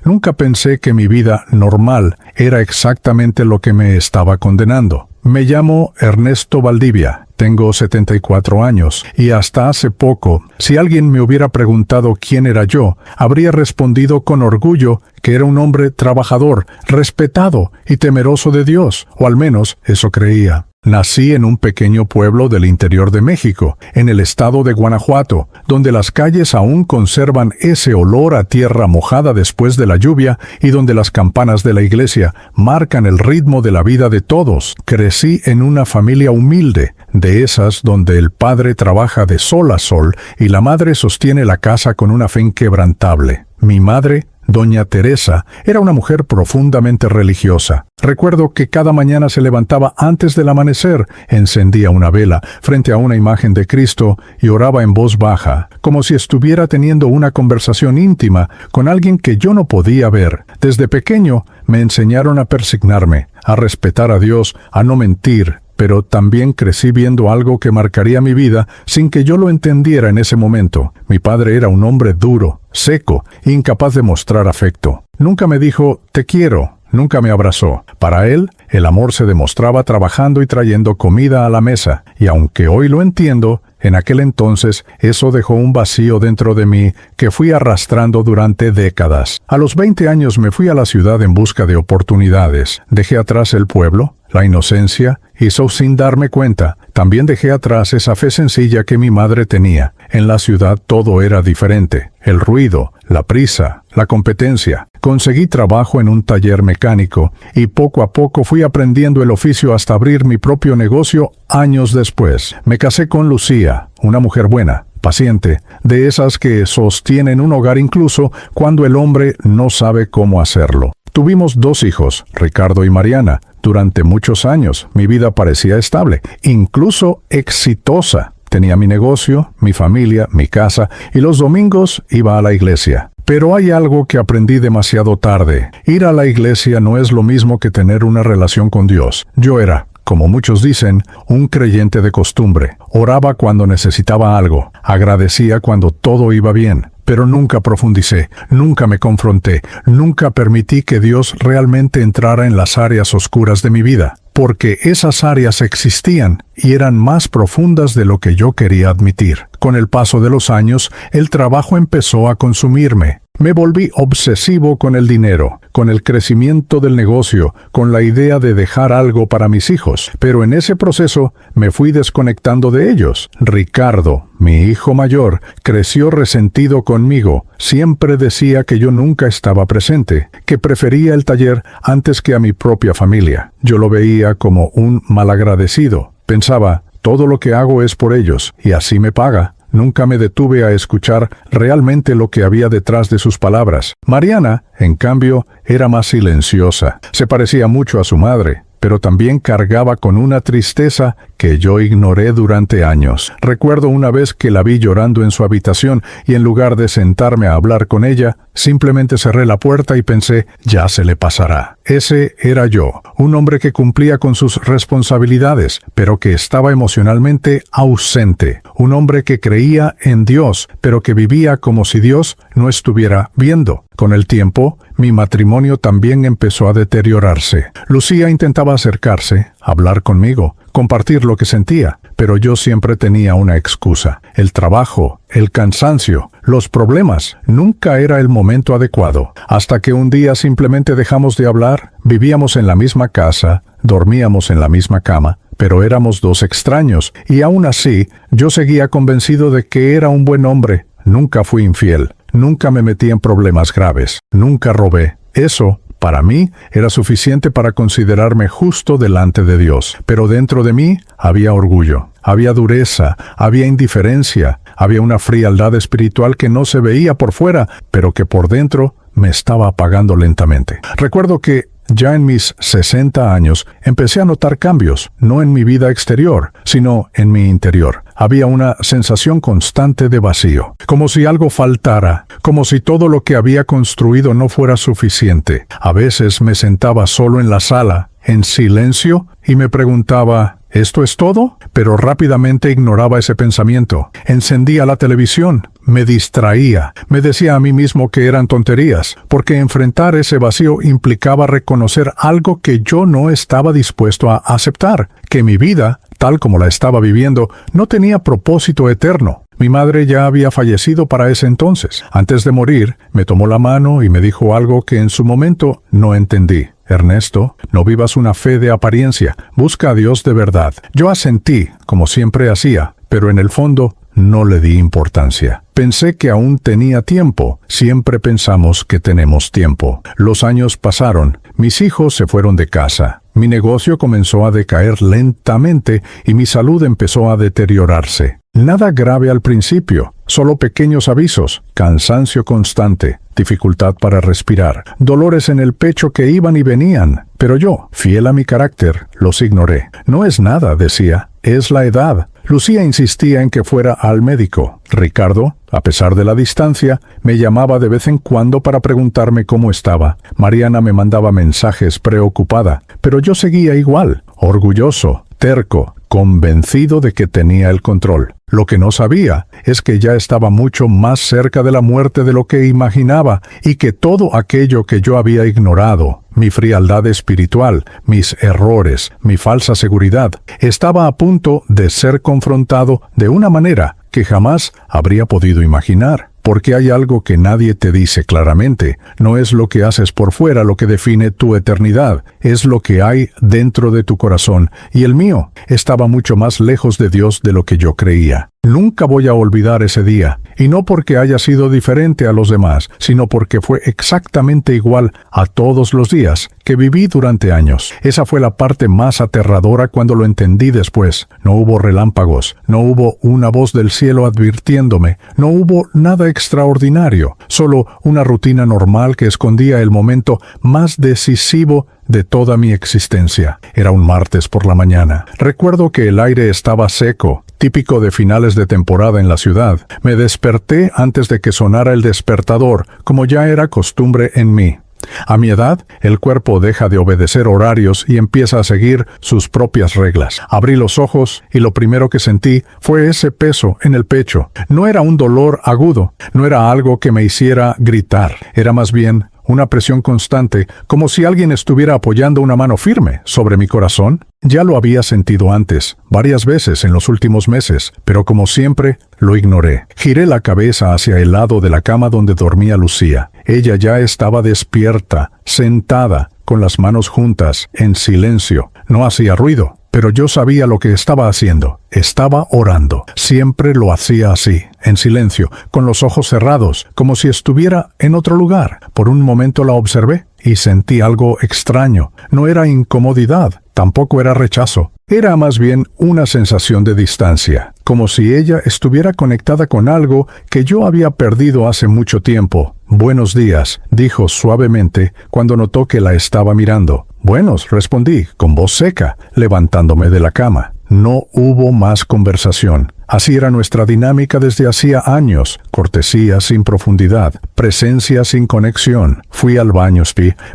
Nunca pensé que mi vida normal era exactamente lo que me estaba condenando. Me llamo Ernesto Valdivia, tengo 74 años, y hasta hace poco, si alguien me hubiera preguntado quién era yo, habría respondido con orgullo que era un hombre trabajador, respetado y temeroso de Dios, o al menos eso creía. Nací en un pequeño pueblo del interior de México, en el estado de Guanajuato, donde las calles aún conservan ese olor a tierra mojada después de la lluvia y donde las campanas de la iglesia marcan el ritmo de la vida de todos. Crecí en una familia humilde, de esas donde el padre trabaja de sol a sol y la madre sostiene la casa con una fe inquebrantable. Mi madre, Doña Teresa, era una mujer profundamente religiosa. Recuerdo que cada mañana se levantaba antes del amanecer, encendía una vela frente a una imagen de Cristo y oraba en voz baja, como si estuviera teniendo una conversación íntima con alguien que yo no podía ver. Desde pequeño me enseñaron a persignarme, a respetar a Dios, a no mentir, pero también crecí viendo algo que marcaría mi vida sin que yo lo entendiera en ese momento. Mi padre era un hombre duro, seco, incapaz de mostrar afecto. Nunca me dijo, te quiero, nunca me abrazó. Para él, el amor se demostraba trabajando y trayendo comida a la mesa, y aunque hoy lo entiendo, en aquel entonces eso dejó un vacío dentro de mí que fui arrastrando durante décadas. A los 20 años me fui a la ciudad en busca de oportunidades. Dejé atrás el pueblo, la inocencia, y sin darme cuenta, también dejé atrás esa fe sencilla que mi madre tenía. En la ciudad todo era diferente. El ruido, la prisa, la competencia. Conseguí trabajo en un taller mecánico y poco a poco fui aprendiendo el oficio hasta abrir mi propio negocio años después. Me casé con Lucía, una mujer buena, paciente, de esas que sostienen un hogar incluso cuando el hombre no sabe cómo hacerlo. Tuvimos 2 hijos, Ricardo y Mariana. Durante muchos años mi vida parecía estable, incluso exitosa. Tenía mi negocio, mi familia, mi casa, y los domingos iba a la iglesia. Pero hay algo que aprendí demasiado tarde. Ir a la iglesia no es lo mismo que tener una relación con Dios. Yo era, como muchos dicen, un creyente de costumbre. Oraba cuando necesitaba algo, agradecía cuando todo iba bien. Pero nunca profundicé, nunca me confronté, nunca permití que Dios realmente entrara en las áreas oscuras de mi vida, porque esas áreas existían y eran más profundas de lo que yo quería admitir. Con el paso de los años, el trabajo empezó a consumirme. Me volví obsesivo con el dinero, con el crecimiento del negocio, con la idea de dejar algo para mis hijos, pero en ese proceso me fui desconectando de ellos. Ricardo, mi hijo mayor, creció resentido conmigo. Siempre decía que yo nunca estaba presente, que prefería el taller antes que a mi propia familia. Yo lo veía como un malagradecido. Pensaba, todo lo que hago es por ellos, y así me paga. Nunca me detuve a escuchar realmente lo que había detrás de sus palabras. Mariana, en cambio, era más silenciosa. Se parecía mucho a su madre, pero también cargaba con una tristeza que yo ignoré durante años. Recuerdo una vez que la vi llorando en su habitación y en lugar de sentarme a hablar con ella, simplemente cerré la puerta y pensé, ya se le pasará. Ese era yo, un hombre que cumplía con sus responsabilidades, pero que estaba emocionalmente ausente. Un hombre que creía en Dios, pero que vivía como si Dios no estuviera viendo. Con el tiempo, mi matrimonio también empezó a deteriorarse. Lucía intentaba acercarse, hablar conmigo, compartir lo que sentía, pero yo siempre tenía una excusa. El trabajo, el cansancio, los problemas. Nunca era el momento adecuado. Hasta que un día simplemente dejamos de hablar, vivíamos en la misma casa, dormíamos en la misma cama, pero éramos 2 extraños, y aún así, yo seguía convencido de que era un buen hombre. Nunca fui infiel, nunca me metí en problemas graves, nunca robé. Eso, para mí, era suficiente para considerarme justo delante de Dios. Pero dentro de mí había orgullo, había dureza, había indiferencia, había una frialdad espiritual que no se veía por fuera, pero que por dentro me estaba apagando lentamente. Recuerdo que ya en mis 60 años empecé a notar cambios, no en mi vida exterior, sino en mi interior. Había una sensación constante de vacío, como si algo faltara, como si todo lo que había construido no fuera suficiente. A veces me sentaba solo en la sala, en silencio, y me preguntaba, ¿esto es todo? Pero rápidamente ignoraba ese pensamiento. Encendía la televisión, me distraía, me decía a mí mismo que eran tonterías, porque enfrentar ese vacío implicaba reconocer algo que yo no estaba dispuesto a aceptar, que mi vida, tal como la estaba viviendo, no tenía propósito eterno. Mi madre ya había fallecido para ese entonces. Antes de morir, me tomó la mano y me dijo algo que en su momento no entendí. Ernesto, no vivas una fe de apariencia, busca a Dios de verdad. Yo asentí, como siempre hacía, pero en el fondo no le di importancia. Pensé que aún tenía tiempo. Siempre pensamos que tenemos tiempo. Los años pasaron. Mis hijos se fueron de casa. Mi negocio comenzó a decaer lentamente y mi salud empezó a deteriorarse. Nada grave al principio, solo pequeños avisos, cansancio constante, dificultad para respirar, dolores en el pecho que iban y venían. Pero yo, fiel a mi carácter, los ignoré. No es nada, decía, es la edad. Lucía insistía en que fuera al médico. Ricardo, a pesar de la distancia, me llamaba de vez en cuando para preguntarme cómo estaba. Mariana me mandaba mensajes preocupada, pero yo seguía igual, orgulloso, terco, convencido de que tenía el control. Lo que no sabía es que ya estaba mucho más cerca de la muerte de lo que imaginaba y que todo aquello que yo había ignorado, mi frialdad espiritual, mis errores, mi falsa seguridad, estaba a punto de ser confrontado de una manera que jamás habría podido imaginar. Porque hay algo que nadie te dice claramente. No es lo que haces por fuera lo que define tu eternidad, es lo que hay dentro de tu corazón. Y el mío estaba mucho más lejos de Dios de lo que yo creía. Nunca voy a olvidar ese día, y no porque haya sido diferente a los demás, sino porque fue exactamente igual a todos los días que viví durante años. Esa fue la parte más aterradora cuando lo entendí después. No hubo relámpagos, no hubo una voz del cielo advirtiéndome, no hubo nada extraordinario, solo una rutina normal que escondía el momento más decisivo de toda mi existencia. Era un martes por la mañana. Recuerdo que el aire estaba seco, típico de finales de temporada en la ciudad. Me desperté antes de que sonara el despertador, como ya era costumbre en mí. A mi edad, el cuerpo deja de obedecer horarios y empieza a seguir sus propias reglas. Abrí los ojos y lo primero que sentí fue ese peso en el pecho. No era un dolor agudo, no era algo que me hiciera gritar, era más bien una presión constante, como si alguien estuviera apoyando una mano firme sobre mi corazón. Ya lo había sentido antes, varias veces en los últimos meses, pero como siempre, lo ignoré. Giré la cabeza hacia el lado de la cama donde dormía Lucía. Ella ya estaba despierta, sentada, con las manos juntas, en silencio. No hacía ruido, pero yo sabía lo que estaba haciendo. Estaba orando. Siempre lo hacía así, en silencio, con los ojos cerrados, como si estuviera en otro lugar. Por un momento la observé y sentí algo extraño. No era incomodidad, tampoco era rechazo. Era más bien una sensación de distancia, como si ella estuviera conectada con algo que yo había perdido hace mucho tiempo. «Buenos días», dijo suavemente cuando notó que la estaba mirando. «Buenos», respondí, con voz seca, levantándome de la cama. No hubo más conversación. Así era nuestra dinámica desde hacía años. Cortesía sin profundidad, presencia sin conexión. Fui al baño,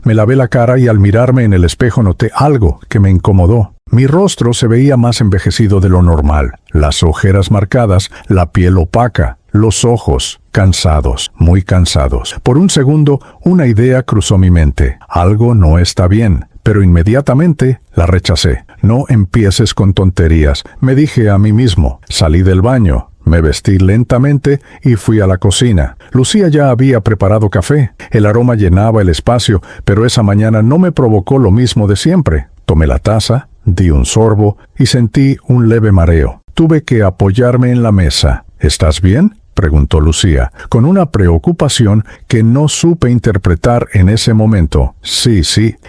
me lavé la cara y al mirarme en el espejo noté algo que me incomodó. Mi rostro se veía más envejecido de lo normal. Las ojeras marcadas, la piel opaca, los ojos cansados, muy cansados. Por un segundo, una idea cruzó mi mente. Algo no está bien. Pero inmediatamente la rechacé. No empieces con tonterías, me dije a mí mismo. Salí del baño, me vestí lentamente y fui a la cocina. Lucía ya había preparado café. El aroma llenaba el espacio, pero esa mañana no me provocó lo mismo de siempre. Tomé la taza, di un sorbo y sentí un leve mareo. Tuve que apoyarme en la mesa. ¿Estás bien?, preguntó Lucía, con una preocupación que no supe interpretar en ese momento. Sí,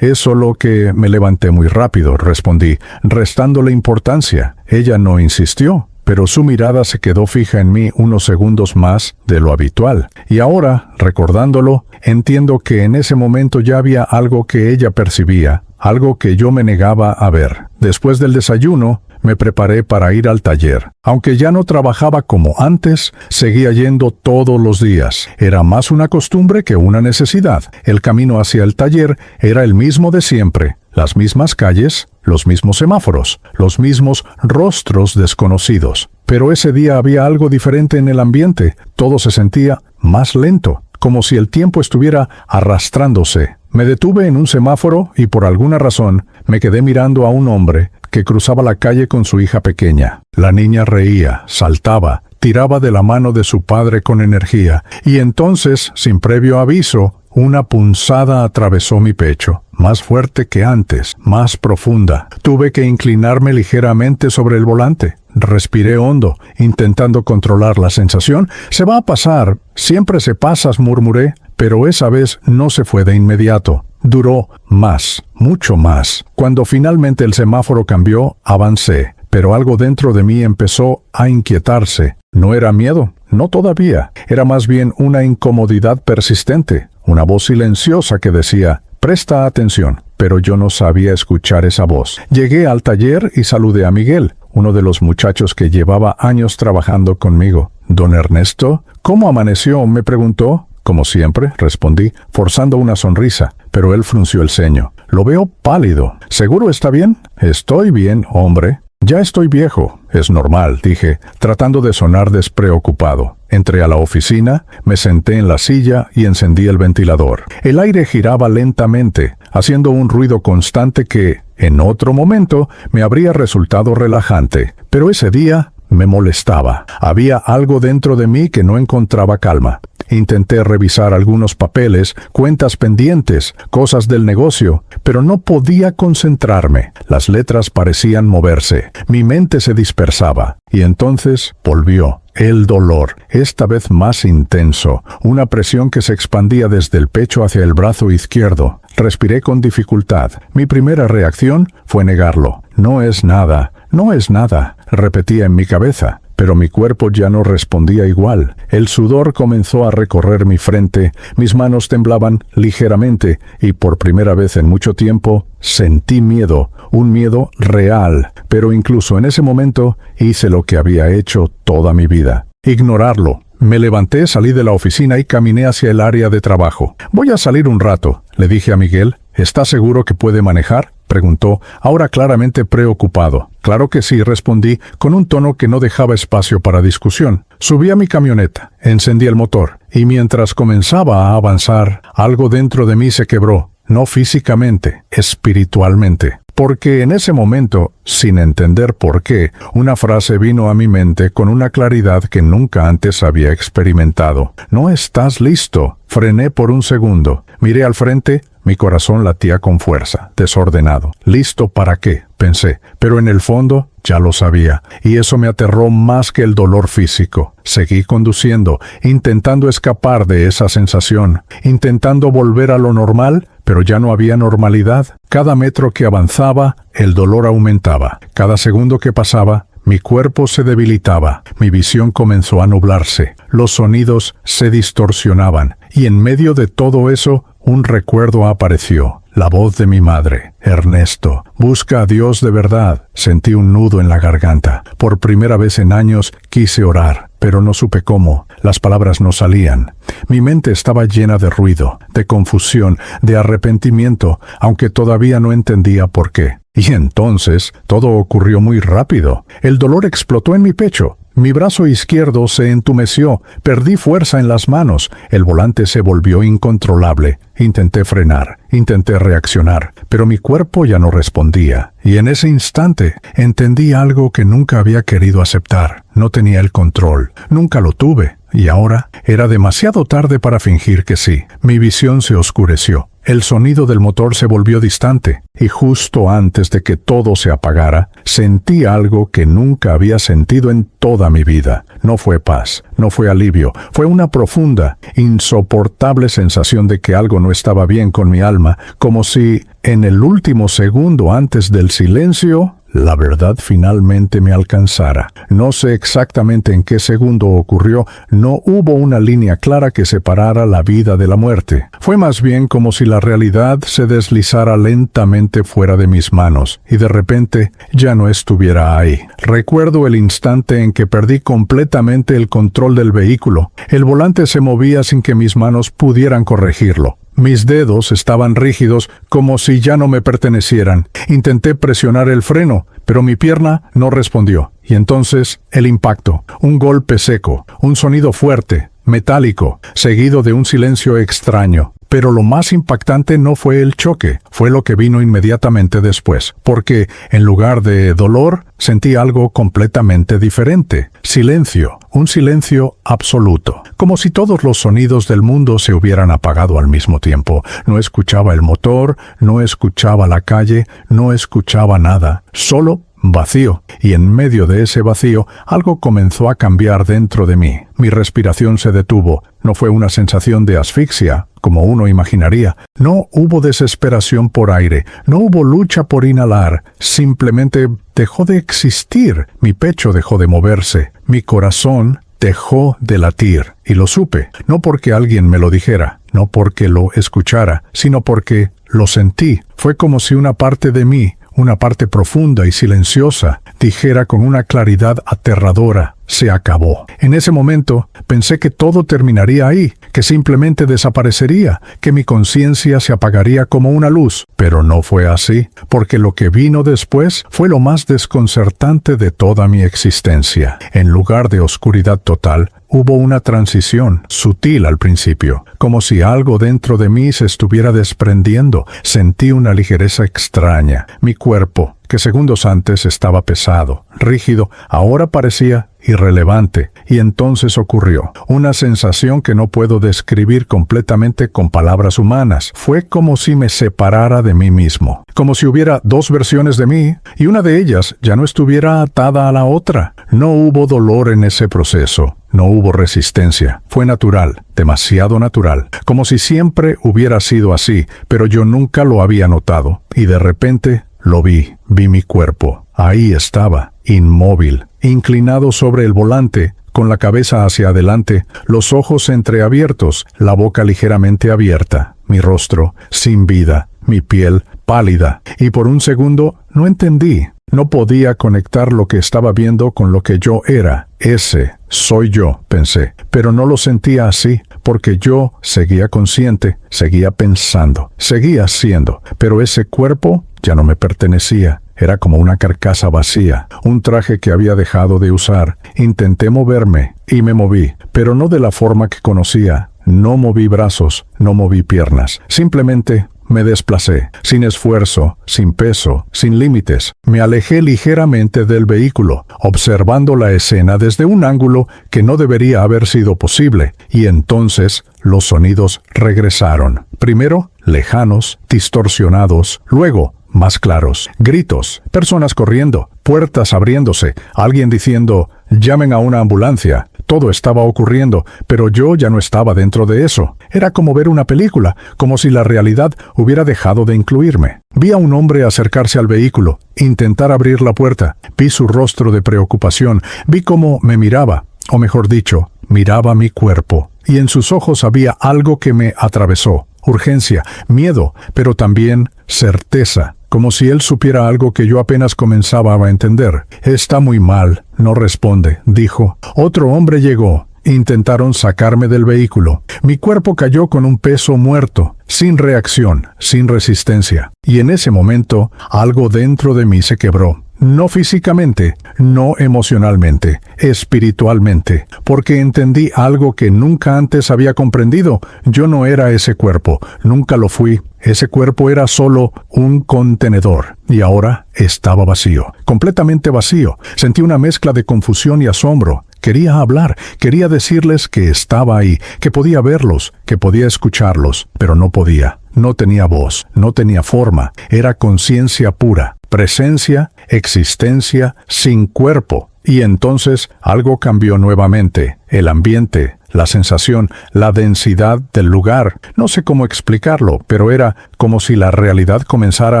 es solo que me levanté muy rápido, respondí, restándole importancia. Ella no insistió, pero su mirada se quedó fija en mí unos segundos más de lo habitual. Y ahora, recordándolo, entiendo que en ese momento ya había algo que ella percibía, algo que yo me negaba a ver. Después del desayuno, me preparé para ir al taller. Aunque ya no trabajaba como antes, seguía yendo todos los días. Era más una costumbre que una necesidad. El camino hacia el taller era el mismo de siempre. las mismas calles, los mismos semáforos, los mismos rostros desconocidos. Pero ese día había algo diferente en el ambiente. Todo se sentía más lento, como si el tiempo estuviera arrastrándose. Me detuve en un semáforo y por alguna razón me quedé mirando a un hombre que cruzaba la calle con su hija pequeña. La niña reía, saltaba, tiraba de la mano de su padre con energía, y entonces, sin previo aviso, una punzada atravesó mi pecho, más fuerte que antes, más profunda. Tuve que inclinarme ligeramente sobre el volante. Respiré hondo, intentando controlar la sensación. «Se va a pasar, siempre se pasas», murmuré, pero esa vez no se fue de inmediato. Duró más, mucho más. Cuando finalmente el semáforo cambió, avancé, pero algo dentro de mí empezó a inquietarse. No era miedo, no todavía. Era más bien una incomodidad persistente, una voz silenciosa que decía: «Presta atención». Pero yo no sabía escuchar esa voz. Llegué al taller y saludé a Miguel, uno de los muchachos que llevaba años trabajando conmigo. «¿Don Ernesto? ¿Cómo amaneció?», me preguntó. «Como siempre», respondí, forzando una sonrisa, pero él frunció el ceño. «Lo veo pálido. ¿Seguro está bien?» «Estoy bien, hombre». «Ya estoy viejo. Es normal», dije, tratando de sonar despreocupado. Entré a la oficina, me senté en la silla y encendí el ventilador. El aire giraba lentamente, haciendo un ruido constante que, en otro momento, me habría resultado relajante. Pero ese día me molestaba. Había algo dentro de mí que no encontraba calma. Intenté revisar algunos papeles, cuentas pendientes, cosas del negocio, pero no podía concentrarme. Las letras parecían moverse. Mi mente se dispersaba. Y entonces volvió. El dolor, esta vez más intenso, una presión que se expandía desde el pecho hacia el brazo izquierdo. Respiré con dificultad. Mi primera reacción fue negarlo. «No es nada, no es nada», repetía en mi cabeza. Pero mi cuerpo ya no respondía igual. El sudor comenzó a recorrer mi frente, mis manos temblaban ligeramente y por primera vez en mucho tiempo sentí miedo, un miedo real. Pero incluso en ese momento hice lo que había hecho toda mi vida: ignorarlo. Me levanté, salí de la oficina y caminé hacia el área de trabajo. «Voy a salir un rato», le dije a Miguel. «¿Está seguro que puede manejar?», preguntó, ahora claramente preocupado. «Claro que sí», respondí, con un tono que no dejaba espacio para discusión. Subí a mi camioneta, encendí el motor, y mientras comenzaba a avanzar, algo dentro de mí se quebró, no físicamente, espiritualmente. Porque en ese momento, sin entender por qué, una frase vino a mi mente con una claridad que nunca antes había experimentado. «No estás listo». Frené por un segundo. Miré al frente. Mi corazón latía con fuerza, desordenado. «¿Listo para qué?», pensé, pero en el fondo ya lo sabía, y eso me aterró más que el dolor físico. Seguí conduciendo, intentando escapar de esa sensación, intentando volver a lo normal, pero ya no había normalidad. Cada metro que avanzaba, el dolor aumentaba. Cada segundo que pasaba, mi cuerpo se debilitaba, mi visión comenzó a nublarse, los sonidos se distorsionaban, y en medio de todo eso, un recuerdo apareció, la voz de mi madre. «Ernesto, busca a Dios de verdad». Sentí un nudo en la garganta. Por primera vez en años quise orar, pero no supe cómo. Las palabras no salían. Mi mente estaba llena de ruido, de confusión, de arrepentimiento, aunque todavía no entendía por qué. Y entonces todo ocurrió muy rápido. El dolor explotó en mi pecho. Mi brazo izquierdo se entumeció, perdí fuerza en las manos, el volante se volvió incontrolable. Intenté frenar, intenté reaccionar, pero mi cuerpo ya no respondía. Y en ese instante entendí algo que nunca había querido aceptar. No tenía el control, nunca lo tuve, y ahora era demasiado tarde para fingir que sí. Mi visión se oscureció. El sonido del motor se volvió distante, y justo antes de que todo se apagara, sentí algo que nunca había sentido en toda mi vida. No fue paz, no fue alivio, fue una profunda, insoportable sensación de que algo no estaba bien con mi alma, como si, en el último segundo antes del silencio, la verdad finalmente me alcanzara. No sé exactamente en qué segundo ocurrió, no hubo una línea clara que separara la vida de la muerte. Fue más bien como si la realidad se deslizara lentamente fuera de mis manos, y de repente ya no estuviera ahí. Recuerdo el instante en que perdí completamente el control del vehículo. El volante se movía sin que mis manos pudieran corregirlo. Mis dedos estaban rígidos como si ya no me pertenecieran. Intenté presionar el freno, pero mi pierna no respondió. Y entonces el impacto, un golpe seco, un sonido fuerte, metálico, seguido de un silencio extraño. Pero lo más impactante no fue el choque, fue lo que vino inmediatamente después, porque en lugar de dolor sentí algo completamente diferente. Silencio, un silencio absoluto, como si todos los sonidos del mundo se hubieran apagado al mismo tiempo. No escuchaba el motor, no escuchaba la calle, no escuchaba nada, solo vacío, y en medio de ese vacío algo comenzó a cambiar dentro de mí. Mi respiración se detuvo. No fue una sensación de asfixia, como uno imaginaría. No hubo desesperación por aire, no hubo lucha por inhalar. Simplemente dejó de existir. Mi pecho dejó de moverse. Mi corazón dejó de latir. Y lo supe, no porque alguien me lo dijera, no porque lo escuchara, sino porque lo sentí. Fue como si una parte de mí, una parte profunda y silenciosa, dijera con una claridad aterradora: se acabó. En ese momento pensé que todo terminaría ahí, que simplemente desaparecería, que mi conciencia se apagaría como una luz. Pero no fue así, porque lo que vino después fue lo más desconcertante de toda mi existencia. En lugar de oscuridad total, hubo una transición, sutil al principio, como si algo dentro de mí se estuviera desprendiendo. Sentí una ligereza extraña. Mi cuerpo, que segundos antes estaba pesado, rígido, ahora parecía irrelevante. Y entonces ocurrió una sensación que no puedo describir completamente con palabras humanas. Fue como si me separara de mí mismo, como si hubiera dos versiones de mí, y una de ellas ya no estuviera atada a la otra. No hubo dolor en ese proceso. No hubo resistencia. Fue natural, demasiado natural, como si siempre hubiera sido así, pero yo nunca lo había notado. Y de repente lo vi mi cuerpo. Ahí estaba, inmóvil, inclinado sobre el volante, con la cabeza hacia adelante, los ojos entreabiertos, la boca ligeramente abierta, mi rostro sin vida, mi piel pálida. Y por un segundo no entendí. No podía conectar lo que estaba viendo con lo que yo era. Ese soy yo, pensé. Pero no lo sentía así, porque yo seguía consciente, seguía pensando, seguía siendo. Pero ese cuerpo ya no me pertenecía. Era como una carcasa vacía, un traje que había dejado de usar. Intenté moverme, y me moví, pero no de la forma que conocía. No moví brazos, no moví piernas. Simplemente me desplacé, sin esfuerzo, sin peso, sin límites. Me alejé ligeramente del vehículo, observando la escena desde un ángulo que no debería haber sido posible. Y entonces los sonidos regresaron. Primero, lejanos, distorsionados. Luego, más claros. Gritos, personas corriendo, puertas abriéndose, alguien diciendo: «Llamen a una ambulancia». Todo estaba ocurriendo, pero yo ya no estaba dentro de eso. Era como ver una película, como si la realidad hubiera dejado de incluirme. Vi a un hombre acercarse al vehículo, intentar abrir la puerta. Vi su rostro de preocupación. Vi cómo me miraba, o mejor dicho, miraba mi cuerpo. Y en sus ojos había algo que me atravesó. Urgencia, miedo, pero también certeza. Como si él supiera algo que yo apenas comenzaba a entender. «Está muy mal», no responde, dijo. Otro hombre llegó. Intentaron sacarme del vehículo. Mi cuerpo cayó con un peso muerto, sin reacción, sin resistencia. Y en ese momento, algo dentro de mí se quebró. No físicamente, no emocionalmente, espiritualmente, porque entendí algo que nunca antes había comprendido. Yo no era ese cuerpo, nunca lo fui. Ese cuerpo era solo un contenedor, y ahora estaba vacío, completamente vacío. Sentí una mezcla de confusión y asombro. Quería hablar, quería decirles que estaba ahí, que podía verlos, que podía escucharlos, pero no podía. No tenía voz, no tenía forma, era conciencia pura, presencia, existencia, sin cuerpo. Y entonces algo cambió nuevamente, el ambiente, la sensación, la densidad del lugar. No sé cómo explicarlo, pero era como si la realidad comenzara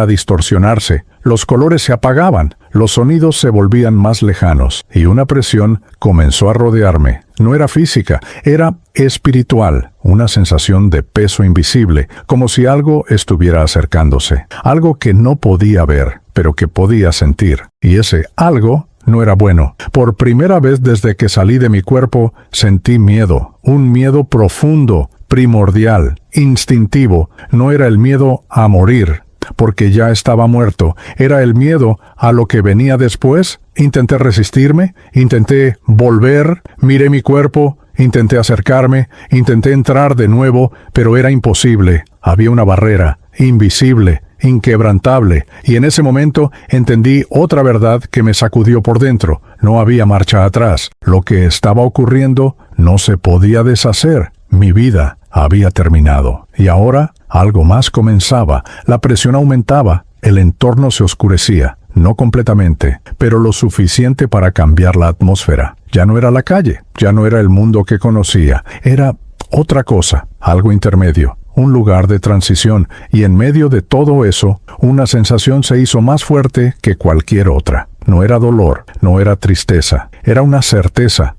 a distorsionarse. Los colores se apagaban, los sonidos se volvían más lejanos, y una presión comenzó a rodearme. No era física, era espiritual, una sensación de peso invisible, como si algo estuviera acercándose, algo que no podía ver, pero que podía sentir. Y ese algo no era bueno. Por primera vez desde que salí de mi cuerpo, sentí miedo, un miedo profundo, primordial, instintivo, no era el miedo a morir, porque ya estaba muerto, era el miedo a lo que venía después. Intenté resistirme, intenté volver, miré mi cuerpo, intenté acercarme, intenté entrar de nuevo, pero era imposible. Había una barrera, invisible, inquebrantable, y en ese momento entendí otra verdad que me sacudió por dentro. No había marcha atrás. Lo que estaba ocurriendo no se podía deshacer. Mi vida había terminado. Y ahora algo más comenzaba. La presión aumentaba. El entorno se oscurecía. No completamente, pero lo suficiente para cambiar la atmósfera. Ya no era la calle, ya no era el mundo que conocía. Era otra cosa, algo intermedio. Un lugar de transición, y en medio de todo eso, una sensación se hizo más fuerte que cualquier otra. No era dolor, no era tristeza, era una certeza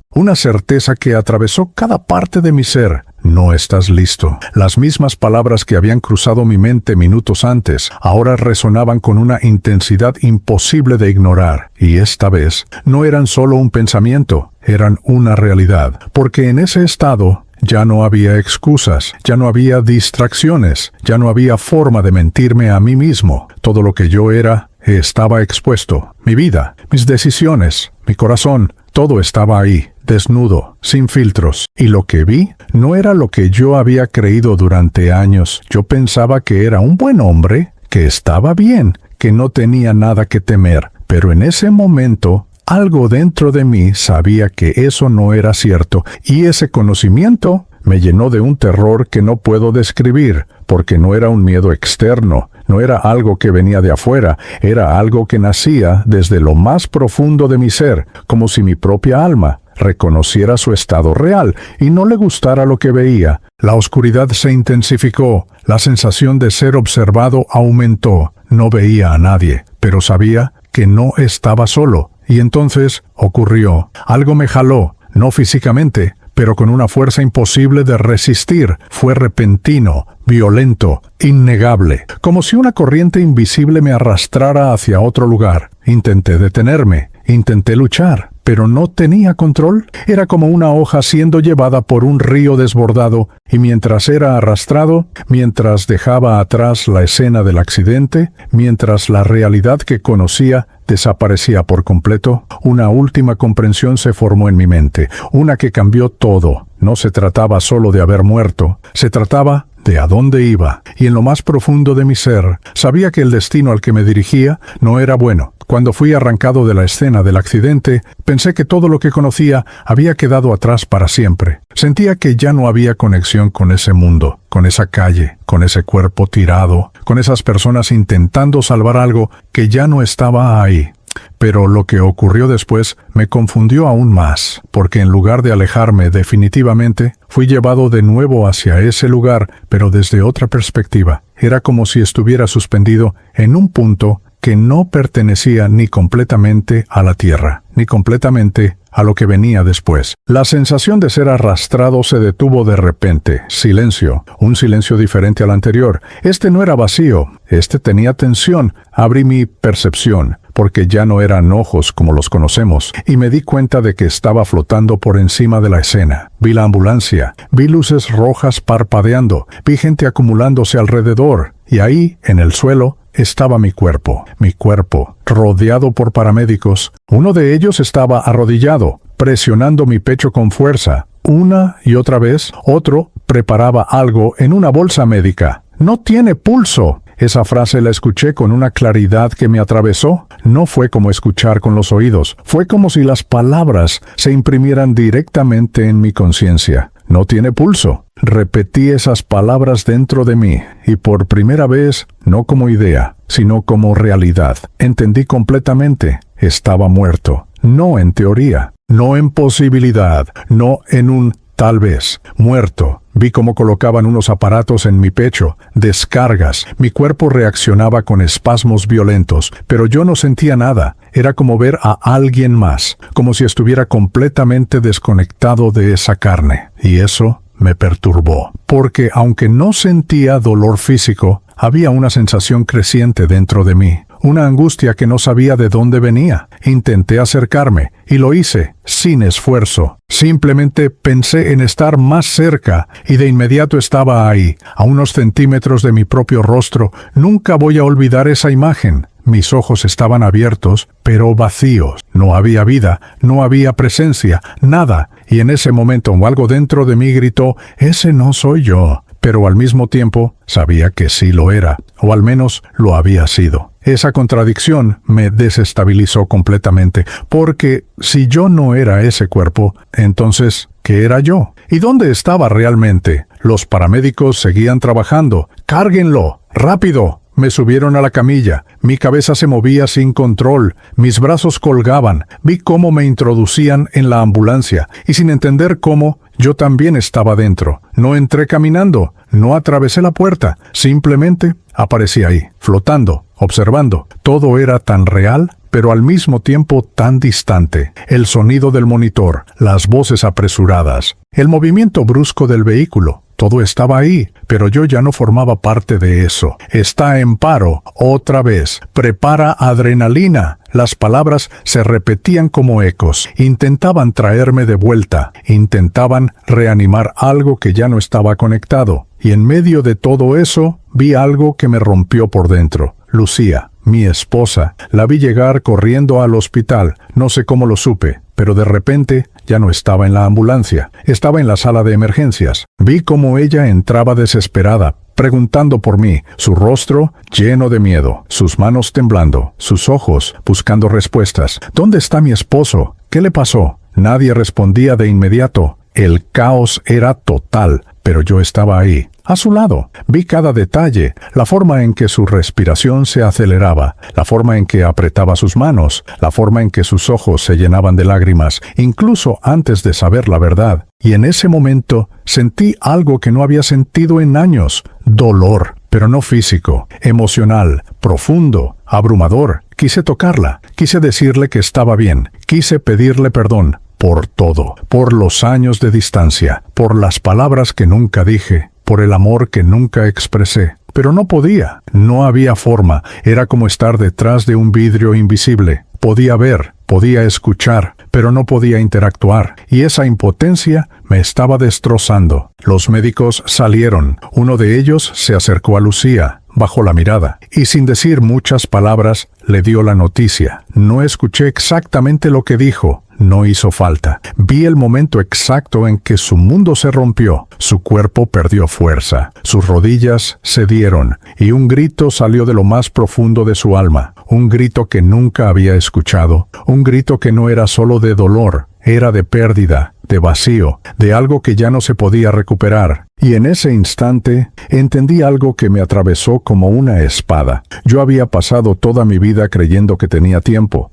que atravesó cada parte de mi ser. No estás listo. Las mismas palabras que habían cruzado mi mente minutos antes, ahora resonaban con una intensidad imposible de ignorar. Y esta vez, no eran solo un pensamiento, eran una realidad. Porque en ese estado, ya no había excusas, ya no había distracciones, ya no había forma de mentirme a mí mismo. Todo lo que yo era estaba expuesto. Mi vida, mis decisiones, mi corazón, todo estaba ahí, desnudo, sin filtros. Y lo que vi no era lo que yo había creído durante años. Yo pensaba que era un buen hombre, que estaba bien, que no tenía nada que temer. Pero en ese momento, algo dentro de mí sabía que eso no era cierto, y ese conocimiento me llenó de un terror que no puedo describir, porque no era un miedo externo, no era algo que venía de afuera, era algo que nacía desde lo más profundo de mi ser, como si mi propia alma reconociera su estado real y no le gustara lo que veía. La oscuridad se intensificó, la sensación de ser observado aumentó. No veía a nadie, pero sabía que no estaba solo. Y entonces ocurrió. Algo me jaló, no físicamente, pero con una fuerza imposible de resistir. Fue repentino, violento, innegable, como si una corriente invisible me arrastrara hacia otro lugar. Intenté detenerme, intenté luchar, pero no tenía control. Era como una hoja siendo llevada por un río desbordado, y mientras era arrastrado, mientras dejaba atrás la escena del accidente, mientras la realidad que conocía desaparecía por completo, una última comprensión se formó en mi mente, una que cambió todo. No se trataba solo de haber muerto, se trataba de a dónde iba, y en lo más profundo de mi ser, sabía que el destino al que me dirigía no era bueno. Cuando fui arrancado de la escena del accidente, pensé que todo lo que conocía había quedado atrás para siempre. Sentía que ya no había conexión con ese mundo, con esa calle, con ese cuerpo tirado, con esas personas intentando salvar algo que ya no estaba ahí. Pero lo que ocurrió después me confundió aún más, porque en lugar de alejarme definitivamente, fui llevado de nuevo hacia ese lugar, pero desde otra perspectiva. Era como si estuviera suspendido en un punto que no pertenecía ni completamente a la tierra, ni completamente a lo que venía después. La sensación de ser arrastrado se detuvo de repente. Silencio, un silencio diferente al anterior. Este no era vacío, este tenía tensión. Abrí mi percepción, porque ya no eran ojos como los conocemos, y me di cuenta de que estaba flotando por encima de la escena. Vi la ambulancia, vi luces rojas parpadeando, vi gente acumulándose alrededor, y ahí, en el suelo, estaba mi cuerpo, rodeado por paramédicos. Uno de ellos estaba arrodillado, presionando mi pecho con fuerza. Una y otra vez, otro preparaba algo en una bolsa médica. «No tiene pulso». Esa frase la escuché con una claridad que me atravesó. No fue como escuchar con los oídos, fue como si las palabras se imprimieran directamente en mi conciencia. «No tiene pulso». Repetí esas palabras dentro de mí, y por primera vez, no como idea, sino como realidad. Entendí completamente. Estaba muerto. No en teoría, no en posibilidad, no en un tal vez. Muerto. Vi cómo colocaban unos aparatos en mi pecho, descargas. Mi cuerpo reaccionaba con espasmos violentos, pero yo no sentía nada. Era como ver a alguien más, como si estuviera completamente desconectado de esa carne. Y eso me perturbó, porque aunque no sentía dolor físico, había una sensación creciente dentro de mí, una angustia que no sabía de dónde venía. Intenté acercarme, y lo hice, sin esfuerzo. Simplemente pensé en estar más cerca, y de inmediato estaba ahí, a unos centímetros de mi propio rostro. Nunca voy a olvidar esa imagen. Mis ojos estaban abiertos, pero vacíos. No había vida, no había presencia, nada. Y en ese momento algo dentro de mí gritó, «Ese no soy yo». Pero al mismo tiempo sabía que sí lo era, o al menos lo había sido. Esa contradicción me desestabilizó completamente, porque si yo no era ese cuerpo, entonces, ¿qué era yo? ¿Y dónde estaba realmente? Los paramédicos seguían trabajando. «¡Cárguenlo! ¡Rápido!». Me subieron a la camilla, mi cabeza se movía sin control, mis brazos colgaban, vi cómo me introducían en la ambulancia, y sin entender cómo, yo también estaba dentro. No entré caminando, no atravesé la puerta, simplemente aparecí ahí, flotando, observando. Todo era tan real, pero al mismo tiempo tan distante. El sonido del monitor, las voces apresuradas, el movimiento brusco del vehículo. Todo estaba ahí, pero yo ya no formaba parte de eso. «Está en paro, otra vez. Prepara adrenalina». Las palabras se repetían como ecos. Intentaban traerme de vuelta. Intentaban reanimar algo que ya no estaba conectado. Y en medio de todo eso, vi algo que me rompió por dentro. Lucía, mi esposa, la vi llegar corriendo al hospital. No sé cómo lo supe, pero de repente ya no estaba en la ambulancia. Estaba en la sala de emergencias. Vi cómo ella entraba desesperada, preguntando por mí, su rostro lleno de miedo, sus manos temblando, sus ojos buscando respuestas. «¿Dónde está mi esposo? ¿Qué le pasó?». Nadie respondía de inmediato. El caos era total, pero yo estaba ahí, a su lado. Vi cada detalle, la forma en que su respiración se aceleraba, la forma en que apretaba sus manos, la forma en que sus ojos se llenaban de lágrimas, incluso antes de saber la verdad. Y en ese momento sentí algo que no había sentido en años: dolor, pero no físico, emocional, profundo, abrumador. Quise tocarla, quise decirle que estaba bien, quise pedirle perdón. Por todo, por los años de distancia, por las palabras que nunca dije, por el amor que nunca expresé. Pero no podía, no había forma, era como estar detrás de un vidrio invisible. Podía ver, podía escuchar, pero no podía interactuar, y esa impotencia me estaba destrozando. Los médicos salieron, uno de ellos se acercó a Lucía, bajó la mirada, y sin decir muchas palabras, le dio la noticia. No escuché exactamente lo que dijo. No hizo falta. Vi el momento exacto en que su mundo se rompió, su cuerpo perdió fuerza, sus rodillas cedieron, y un grito salió de lo más profundo de su alma, un grito que nunca había escuchado, un grito que no era solo de dolor, era de pérdida, de vacío, de algo que ya no se podía recuperar. Y en ese instante entendí algo que me atravesó como una espada. Yo había pasado toda mi vida creyendo que tenía tiempo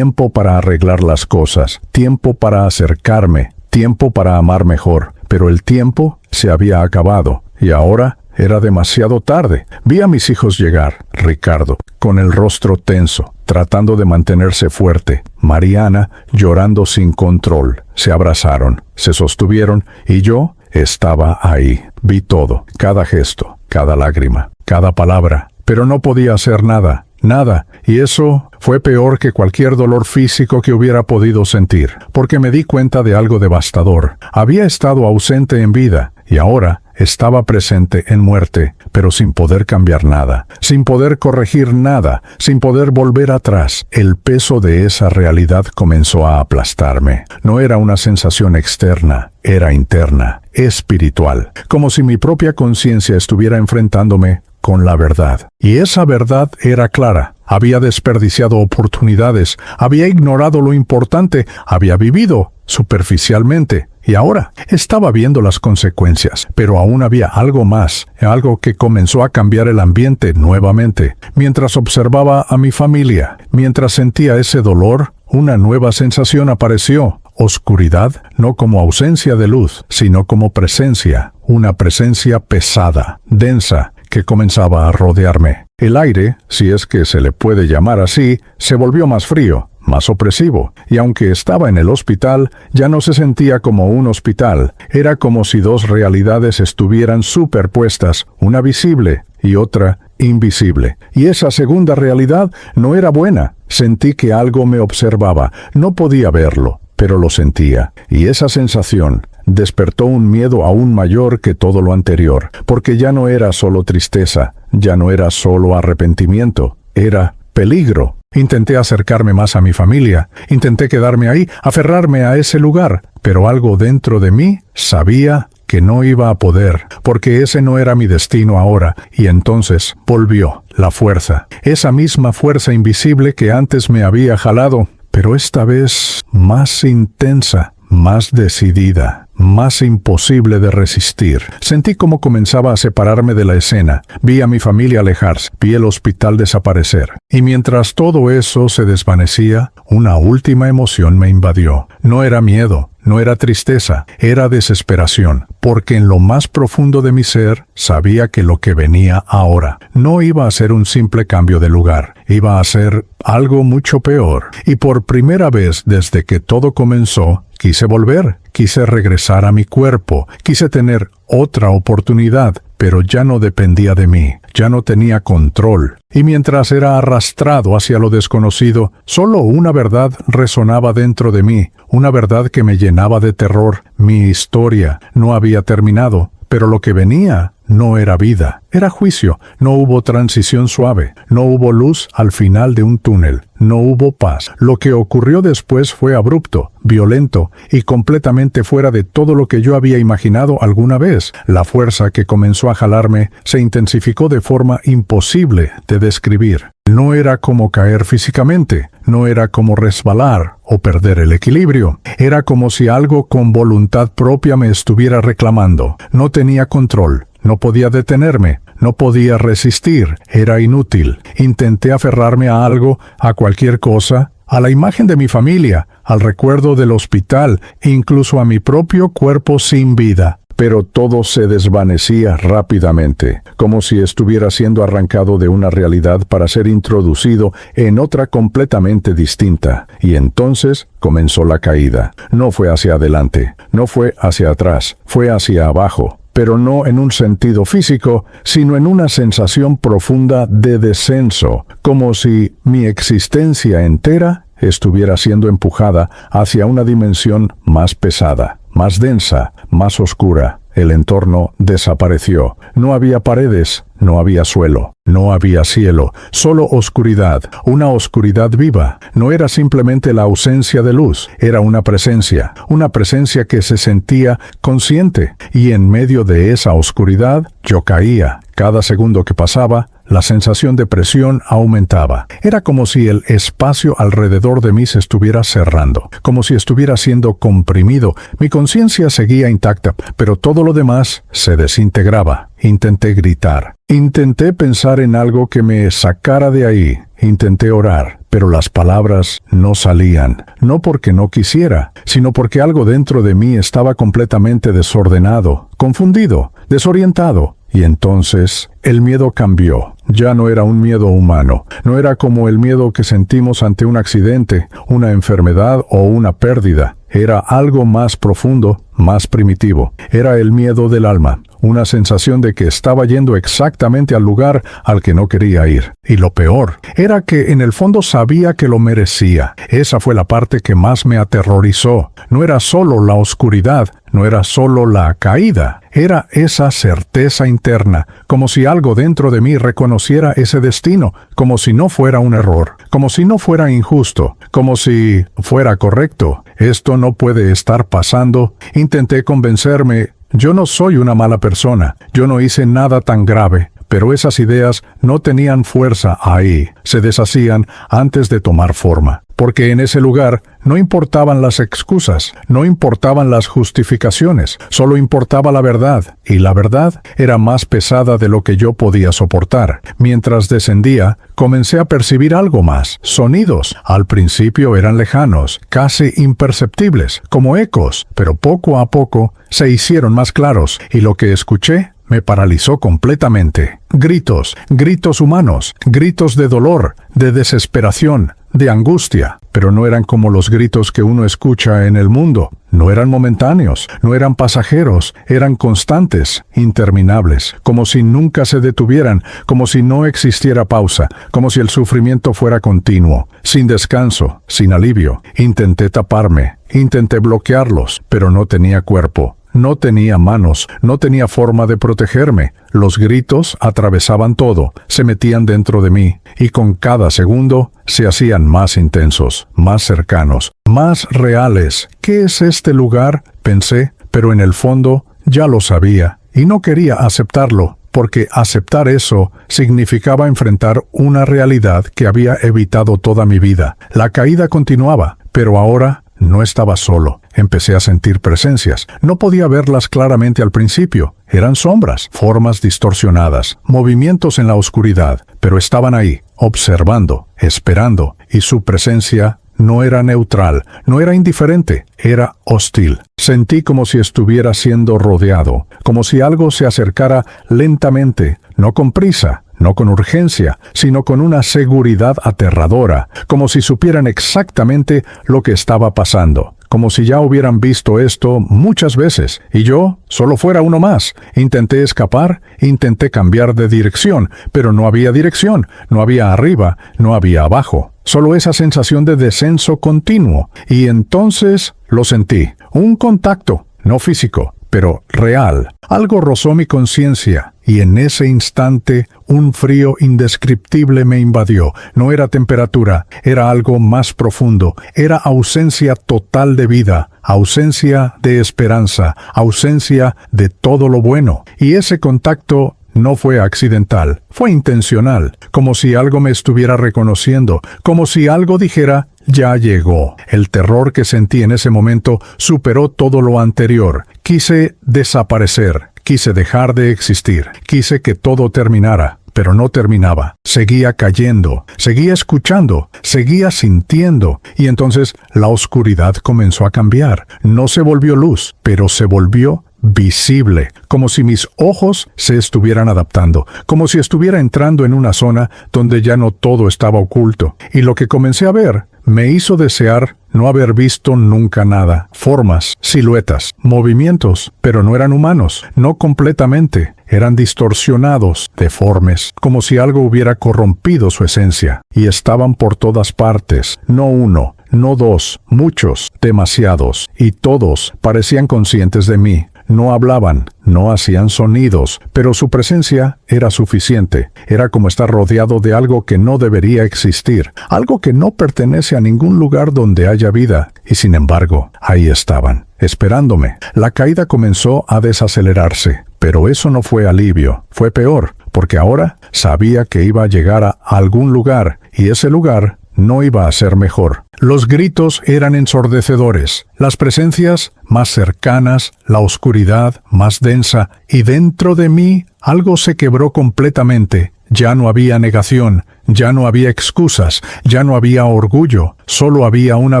para arreglar las cosas, tiempo para acercarme, tiempo para amar mejor. Pero el tiempo se había acabado, y ahora era demasiado tarde. Vi a mis hijos llegar, Ricardo, con el rostro tenso, tratando de mantenerse fuerte, Mariana llorando sin control. Se abrazaron, se sostuvieron, y yo estaba ahí. Vi todo, cada gesto, cada lágrima, cada palabra, pero no podía hacer nada. Nada, y eso fue peor que cualquier dolor físico que hubiera podido sentir, porque me di cuenta de algo devastador. Había estado ausente en vida, y ahora estaba presente en muerte, pero sin poder cambiar nada, sin poder corregir nada, sin poder volver atrás. El peso de esa realidad comenzó a aplastarme. No era una sensación externa, era interna, espiritual, como si mi propia conciencia estuviera enfrentándome con la verdad. Y esa verdad era clara. Había desperdiciado oportunidades, había ignorado lo importante, había vivido superficialmente, y ahora estaba viendo las consecuencias. Pero aún había algo más, algo que comenzó a cambiar el ambiente nuevamente. Mientras observaba a mi familia, mientras sentía ese dolor, una nueva sensación apareció. Oscuridad, no como ausencia de luz, sino como presencia, una presencia pesada, densa, que comenzaba a rodearme. El aire, si es que se le puede llamar así, se volvió más frío, más opresivo, y aunque estaba en el hospital, ya no se sentía como un hospital. Era como si dos realidades estuvieran superpuestas, una visible y otra invisible. Y esa segunda realidad no era buena. Sentí que algo me observaba. No podía verlo, pero lo sentía. Y esa sensación despertó un miedo aún mayor que todo lo anterior, porque ya no era solo tristeza, ya no era solo arrepentimiento, era peligro. Intenté acercarme más a mi familia, intenté quedarme ahí, aferrarme a ese lugar, pero algo dentro de mí sabía que no iba a poder, porque ese no era mi destino ahora, y entonces volvió la fuerza, esa misma fuerza invisible que antes me había jalado, pero esta vez más intensa, más decidida, más imposible de resistir. Sentí cómo comenzaba a separarme de la escena. Vi a mi familia alejarse, vi el hospital desaparecer. Y mientras todo eso se desvanecía, una última emoción me invadió. No era miedo, no era tristeza, era desesperación, porque en lo más profundo de mi ser sabía que lo que venía ahora no iba a ser un simple cambio de lugar, iba a ser algo mucho peor. Y por primera vez desde que todo comenzó, quise volver, quise regresar a mi cuerpo, quise tener otra oportunidad, pero ya no dependía de mí, ya no tenía control. Y mientras era arrastrado hacia lo desconocido, solo una verdad resonaba dentro de mí, una verdad que me llenaba de terror. Mi historia no había terminado, pero lo que venía no era vida, era juicio. No hubo transición suave, no hubo luz al final de un túnel, no hubo paz. Lo que ocurrió después fue abrupto, violento y completamente fuera de todo lo que yo había imaginado alguna vez. La fuerza que comenzó a jalarme se intensificó de forma imposible de describir. No era como caer físicamente, no era como resbalar o perder el equilibrio. Era como si algo con voluntad propia me estuviera reclamando. No tenía control, no podía detenerme, no podía resistir, era inútil. Intenté aferrarme a algo, a cualquier cosa, a la imagen de mi familia, al recuerdo del hospital, incluso a mi propio cuerpo sin vida. Pero todo se desvanecía rápidamente, como si estuviera siendo arrancado de una realidad para ser introducido en otra completamente distinta. Y entonces comenzó la caída. No fue hacia adelante, no fue hacia atrás, fue hacia abajo. Pero no en un sentido físico, sino en una sensación profunda de descenso, como si mi existencia entera estuviera siendo empujada hacia una dimensión más pesada, más densa, más oscura. El entorno desapareció. No había paredes, no había suelo, no había cielo, solo oscuridad, una oscuridad viva. No era simplemente la ausencia de luz, era una presencia que se sentía consciente. Y en medio de esa oscuridad, yo caía. Cada segundo que pasaba, la sensación de presión aumentaba. Era como si el espacio alrededor de mí se estuviera cerrando, como si estuviera siendo comprimido. Mi conciencia seguía intacta, pero todo lo demás se desintegraba. Intenté gritar. Intenté pensar en algo que me sacara de ahí. Intenté orar, pero las palabras no salían. No porque no quisiera, sino porque algo dentro de mí estaba completamente desordenado, confundido, desorientado. Y entonces el miedo cambió. Ya no era un miedo humano. No era como el miedo que sentimos ante un accidente, una enfermedad o una pérdida. Era algo más profundo, más primitivo. Era el miedo del alma, una sensación de que estaba yendo exactamente al lugar al que no quería ir. Y lo peor era que en el fondo sabía que lo merecía. Esa fue la parte que más me aterrorizó. No era solo la oscuridad, no era solo la caída. Era esa certeza interna, como si algo dentro de mí reconociera ese destino, como si no fuera un error, como si no fuera injusto, como si fuera correcto. Esto no puede estar pasando. Intenté convencerme. Yo no soy una mala persona. Yo no hice nada tan grave. Pero esas ideas no tenían fuerza ahí. Se deshacían antes de tomar forma. Porque en ese lugar no importaban las excusas, no importaban las justificaciones, solo importaba la verdad, y la verdad era más pesada de lo que yo podía soportar. Mientras descendía, comencé a percibir algo más, sonidos. Al principio eran lejanos, casi imperceptibles, como ecos, pero poco a poco se hicieron más claros, y lo que escuché me paralizó completamente. Gritos, gritos humanos, gritos de dolor, de desesperación, de angustia, pero no eran como los gritos que uno escucha en el mundo. No eran momentáneos, no eran pasajeros, eran constantes, interminables, como si nunca se detuvieran, como si no existiera pausa, como si el sufrimiento fuera continuo, sin descanso, sin alivio. Intenté taparme, intenté bloquearlos, pero no tenía cuerpo. No tenía manos, no tenía forma de protegerme. Los gritos atravesaban todo, se metían dentro de mí, y con cada segundo se hacían más intensos, más cercanos, más reales. ¿Qué es este lugar?, pensé, pero en el fondo ya lo sabía, y no quería aceptarlo, porque aceptar eso significaba enfrentar una realidad que había evitado toda mi vida. La caída continuaba, pero ahora no estaba solo. Empecé a sentir presencias. No podía verlas claramente al principio. Eran sombras, formas distorsionadas, movimientos en la oscuridad, pero estaban ahí, observando, esperando, y su presencia no era neutral, no era indiferente, era hostil. Sentí como si estuviera siendo rodeado, como si algo se acercara lentamente, no con prisa, no con urgencia, sino con una seguridad aterradora, como si supieran exactamente lo que estaba pasando, como si ya hubieran visto esto muchas veces, y yo solo fuera uno más. Intenté escapar, intenté cambiar de dirección, pero no había dirección, no había arriba, no había abajo, solo esa sensación de descenso continuo, y entonces lo sentí, un contacto, no físico, pero real. Algo rozó mi conciencia, y en ese instante un frío indescriptible me invadió. No era temperatura, era algo más profundo, era ausencia total de vida, ausencia de esperanza, ausencia de todo lo bueno. Y ese contacto no fue accidental, fue intencional, como si algo me estuviera reconociendo, como si algo dijera: ya llegó. El terror que sentí en ese momento superó todo lo anterior. Quise desaparecer, quise dejar de existir, quise que todo terminara, pero no terminaba. Seguía cayendo, seguía escuchando, seguía sintiendo, y entonces la oscuridad comenzó a cambiar. No se volvió luz, pero se volvió visible, como si mis ojos se estuvieran adaptando, como si estuviera entrando en una zona donde ya no todo estaba oculto. Y lo que comencé a ver me hizo desear no haber visto nunca nada. Formas, siluetas, movimientos, pero no eran humanos, no completamente. Eran distorsionados, deformes, como si algo hubiera corrompido su esencia. Y estaban por todas partes, no uno, no dos, muchos, demasiados. Y todos parecían conscientes de mí. No hablaban, no hacían sonidos, pero su presencia era suficiente. Era como estar rodeado de algo que no debería existir, algo que no pertenece a ningún lugar donde haya vida. Y sin embargo, ahí estaban, esperándome. La caída comenzó a desacelerarse, pero eso no fue alivio, fue peor, porque ahora sabía que iba a llegar a algún lugar, y ese lugar no iba a ser mejor. Los gritos eran ensordecedores, las presencias más cercanas, la oscuridad más densa, y dentro de mí algo se quebró completamente. Ya no había negación, ya no había excusas, ya no había orgullo, solo había una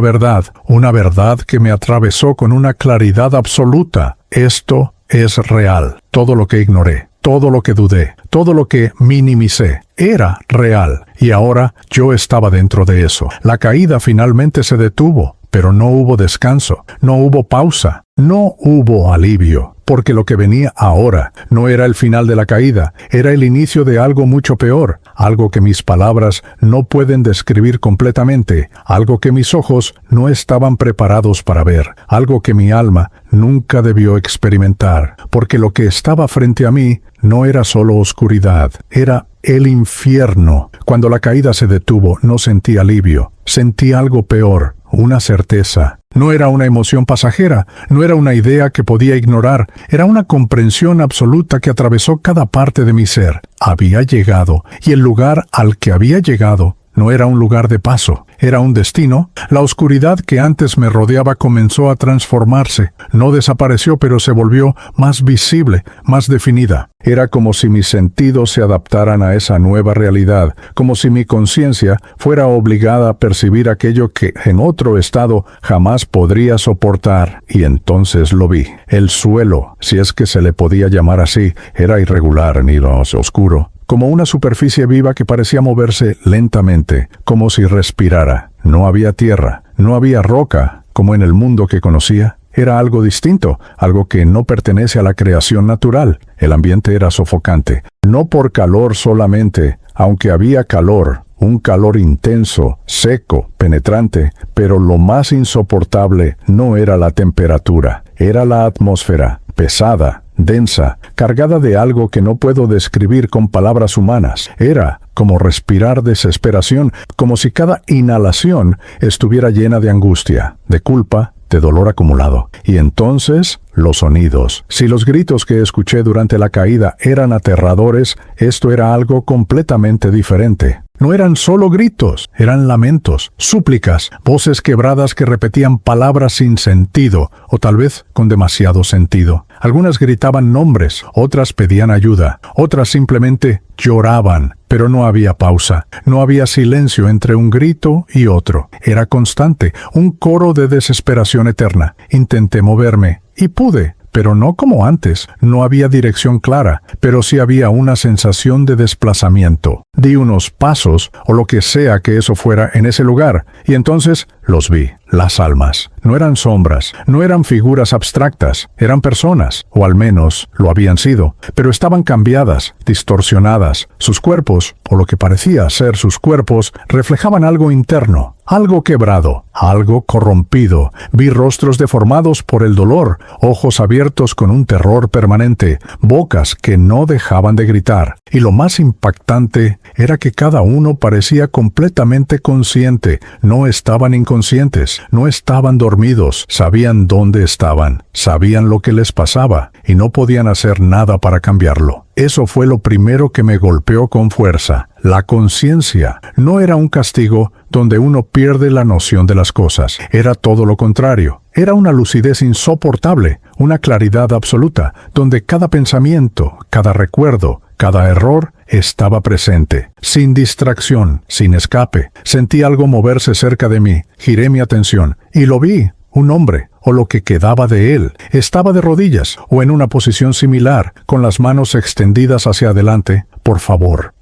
verdad que me atravesó con una claridad absoluta. Esto es real. Todo lo que ignoré, todo lo que dudé, todo lo que minimicé, era real. Y ahora yo estaba dentro de eso. La caída finalmente se detuvo, pero no hubo descanso, no hubo pausa, no hubo alivio. Porque lo que venía ahora no era el final de la caída, era el inicio de algo mucho peor, algo que mis palabras no pueden describir completamente, algo que mis ojos no estaban preparados para ver, algo que mi alma nunca debió experimentar, porque lo que estaba frente a mí no era solo oscuridad, era el infierno. Cuando la caída se detuvo, no sentí alivio, sentí algo peor, una certeza. No era una emoción pasajera, no era una idea que podía ignorar, era una comprensión absoluta que atravesó cada parte de mi ser. Había llegado, y el lugar al que había llegado no era un lugar de paso, era un destino. La oscuridad que antes me rodeaba comenzó a transformarse. No desapareció, pero se volvió más visible, más definida. Era como si mis sentidos se adaptaran a esa nueva realidad, como si mi conciencia fuera obligada a percibir aquello que en otro estado jamás podría soportar. Y entonces lo vi. El suelo, si es que se le podía llamar así, era irregular, ni oscuro, como una superficie viva que parecía moverse lentamente, como si respirara. No había tierra, no había roca, como en el mundo que conocía. Era algo distinto, algo que no pertenece a la creación natural. El ambiente era sofocante, no por calor solamente, aunque había calor, un calor intenso, seco, penetrante, pero lo más insoportable no era la temperatura, era la atmósfera, pesada, densa, cargada de algo que no puedo describir con palabras humanas. Era como respirar desesperación, como si cada inhalación estuviera llena de angustia, de culpa, de dolor acumulado. Y entonces, los sonidos. Si los gritos que escuché durante la caída eran aterradores, esto era algo completamente diferente. No eran solo gritos, eran lamentos, súplicas, voces quebradas que repetían palabras sin sentido, o tal vez con demasiado sentido. Algunas gritaban nombres, otras pedían ayuda, otras simplemente lloraban, pero no había pausa, no había silencio entre un grito y otro. Era constante, un coro de desesperación eterna. Intenté moverme, y pude, pero no como antes. No había dirección clara, pero sí había una sensación de desplazamiento. Di unos pasos, o lo que sea que eso fuera, en ese lugar, y entonces los vi, las almas. No eran sombras, no eran figuras abstractas, eran personas, o al menos lo habían sido, pero estaban cambiadas, distorsionadas. Sus cuerpos, o lo que parecía ser sus cuerpos, reflejaban algo interno, algo quebrado, algo corrompido. Vi rostros deformados por el dolor, ojos abiertos con un terror permanente, bocas que no dejaban de gritar. Y lo más impactante era que cada uno parecía completamente consciente. No estaban inconscientes, no estaban dormidos, sabían dónde estaban, sabían lo que les pasaba, y no podían hacer nada para cambiarlo. Eso fue lo primero que me golpeó con fuerza. La conciencia no era un castigo donde uno pierde la noción de las cosas. Era todo lo contrario. Era una lucidez insoportable, una claridad absoluta, donde cada pensamiento, cada recuerdo, cada error estaba presente, sin distracción, sin escape. Sentí algo moverse cerca de mí, giré mi atención, y lo vi. Un hombre, o lo que quedaba de él, estaba de rodillas, o en una posición similar, con las manos extendidas hacia adelante. Por favor,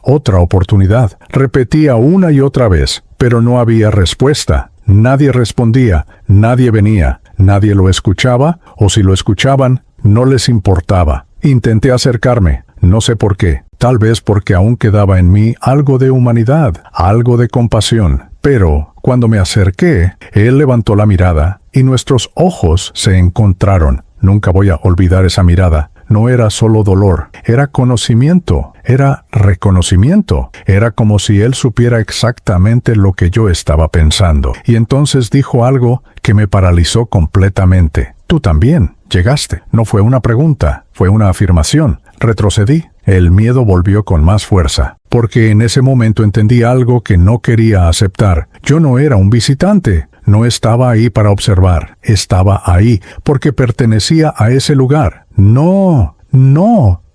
otra oportunidad. Repetía una y otra vez, pero no había respuesta. Nadie respondía, nadie venía, nadie lo escuchaba, o si lo escuchaban, no les importaba. Intenté acercarme, no sé por qué, tal vez porque aún quedaba en mí algo de humanidad, algo de compasión. Pero, cuando me acerqué, él levantó la mirada, y nuestros ojos se encontraron. Nunca voy a olvidar esa mirada. No era solo dolor, era conocimiento, era reconocimiento. Era como si él supiera exactamente lo que yo estaba pensando. Y entonces dijo algo que me paralizó completamente. Tú también llegaste. No fue una pregunta, fue una afirmación. Retrocedí. El miedo volvió con más fuerza, porque en ese momento entendí algo que no quería aceptar. Yo no era un visitante. No estaba ahí para observar. Estaba ahí porque pertenecía a ese lugar. No,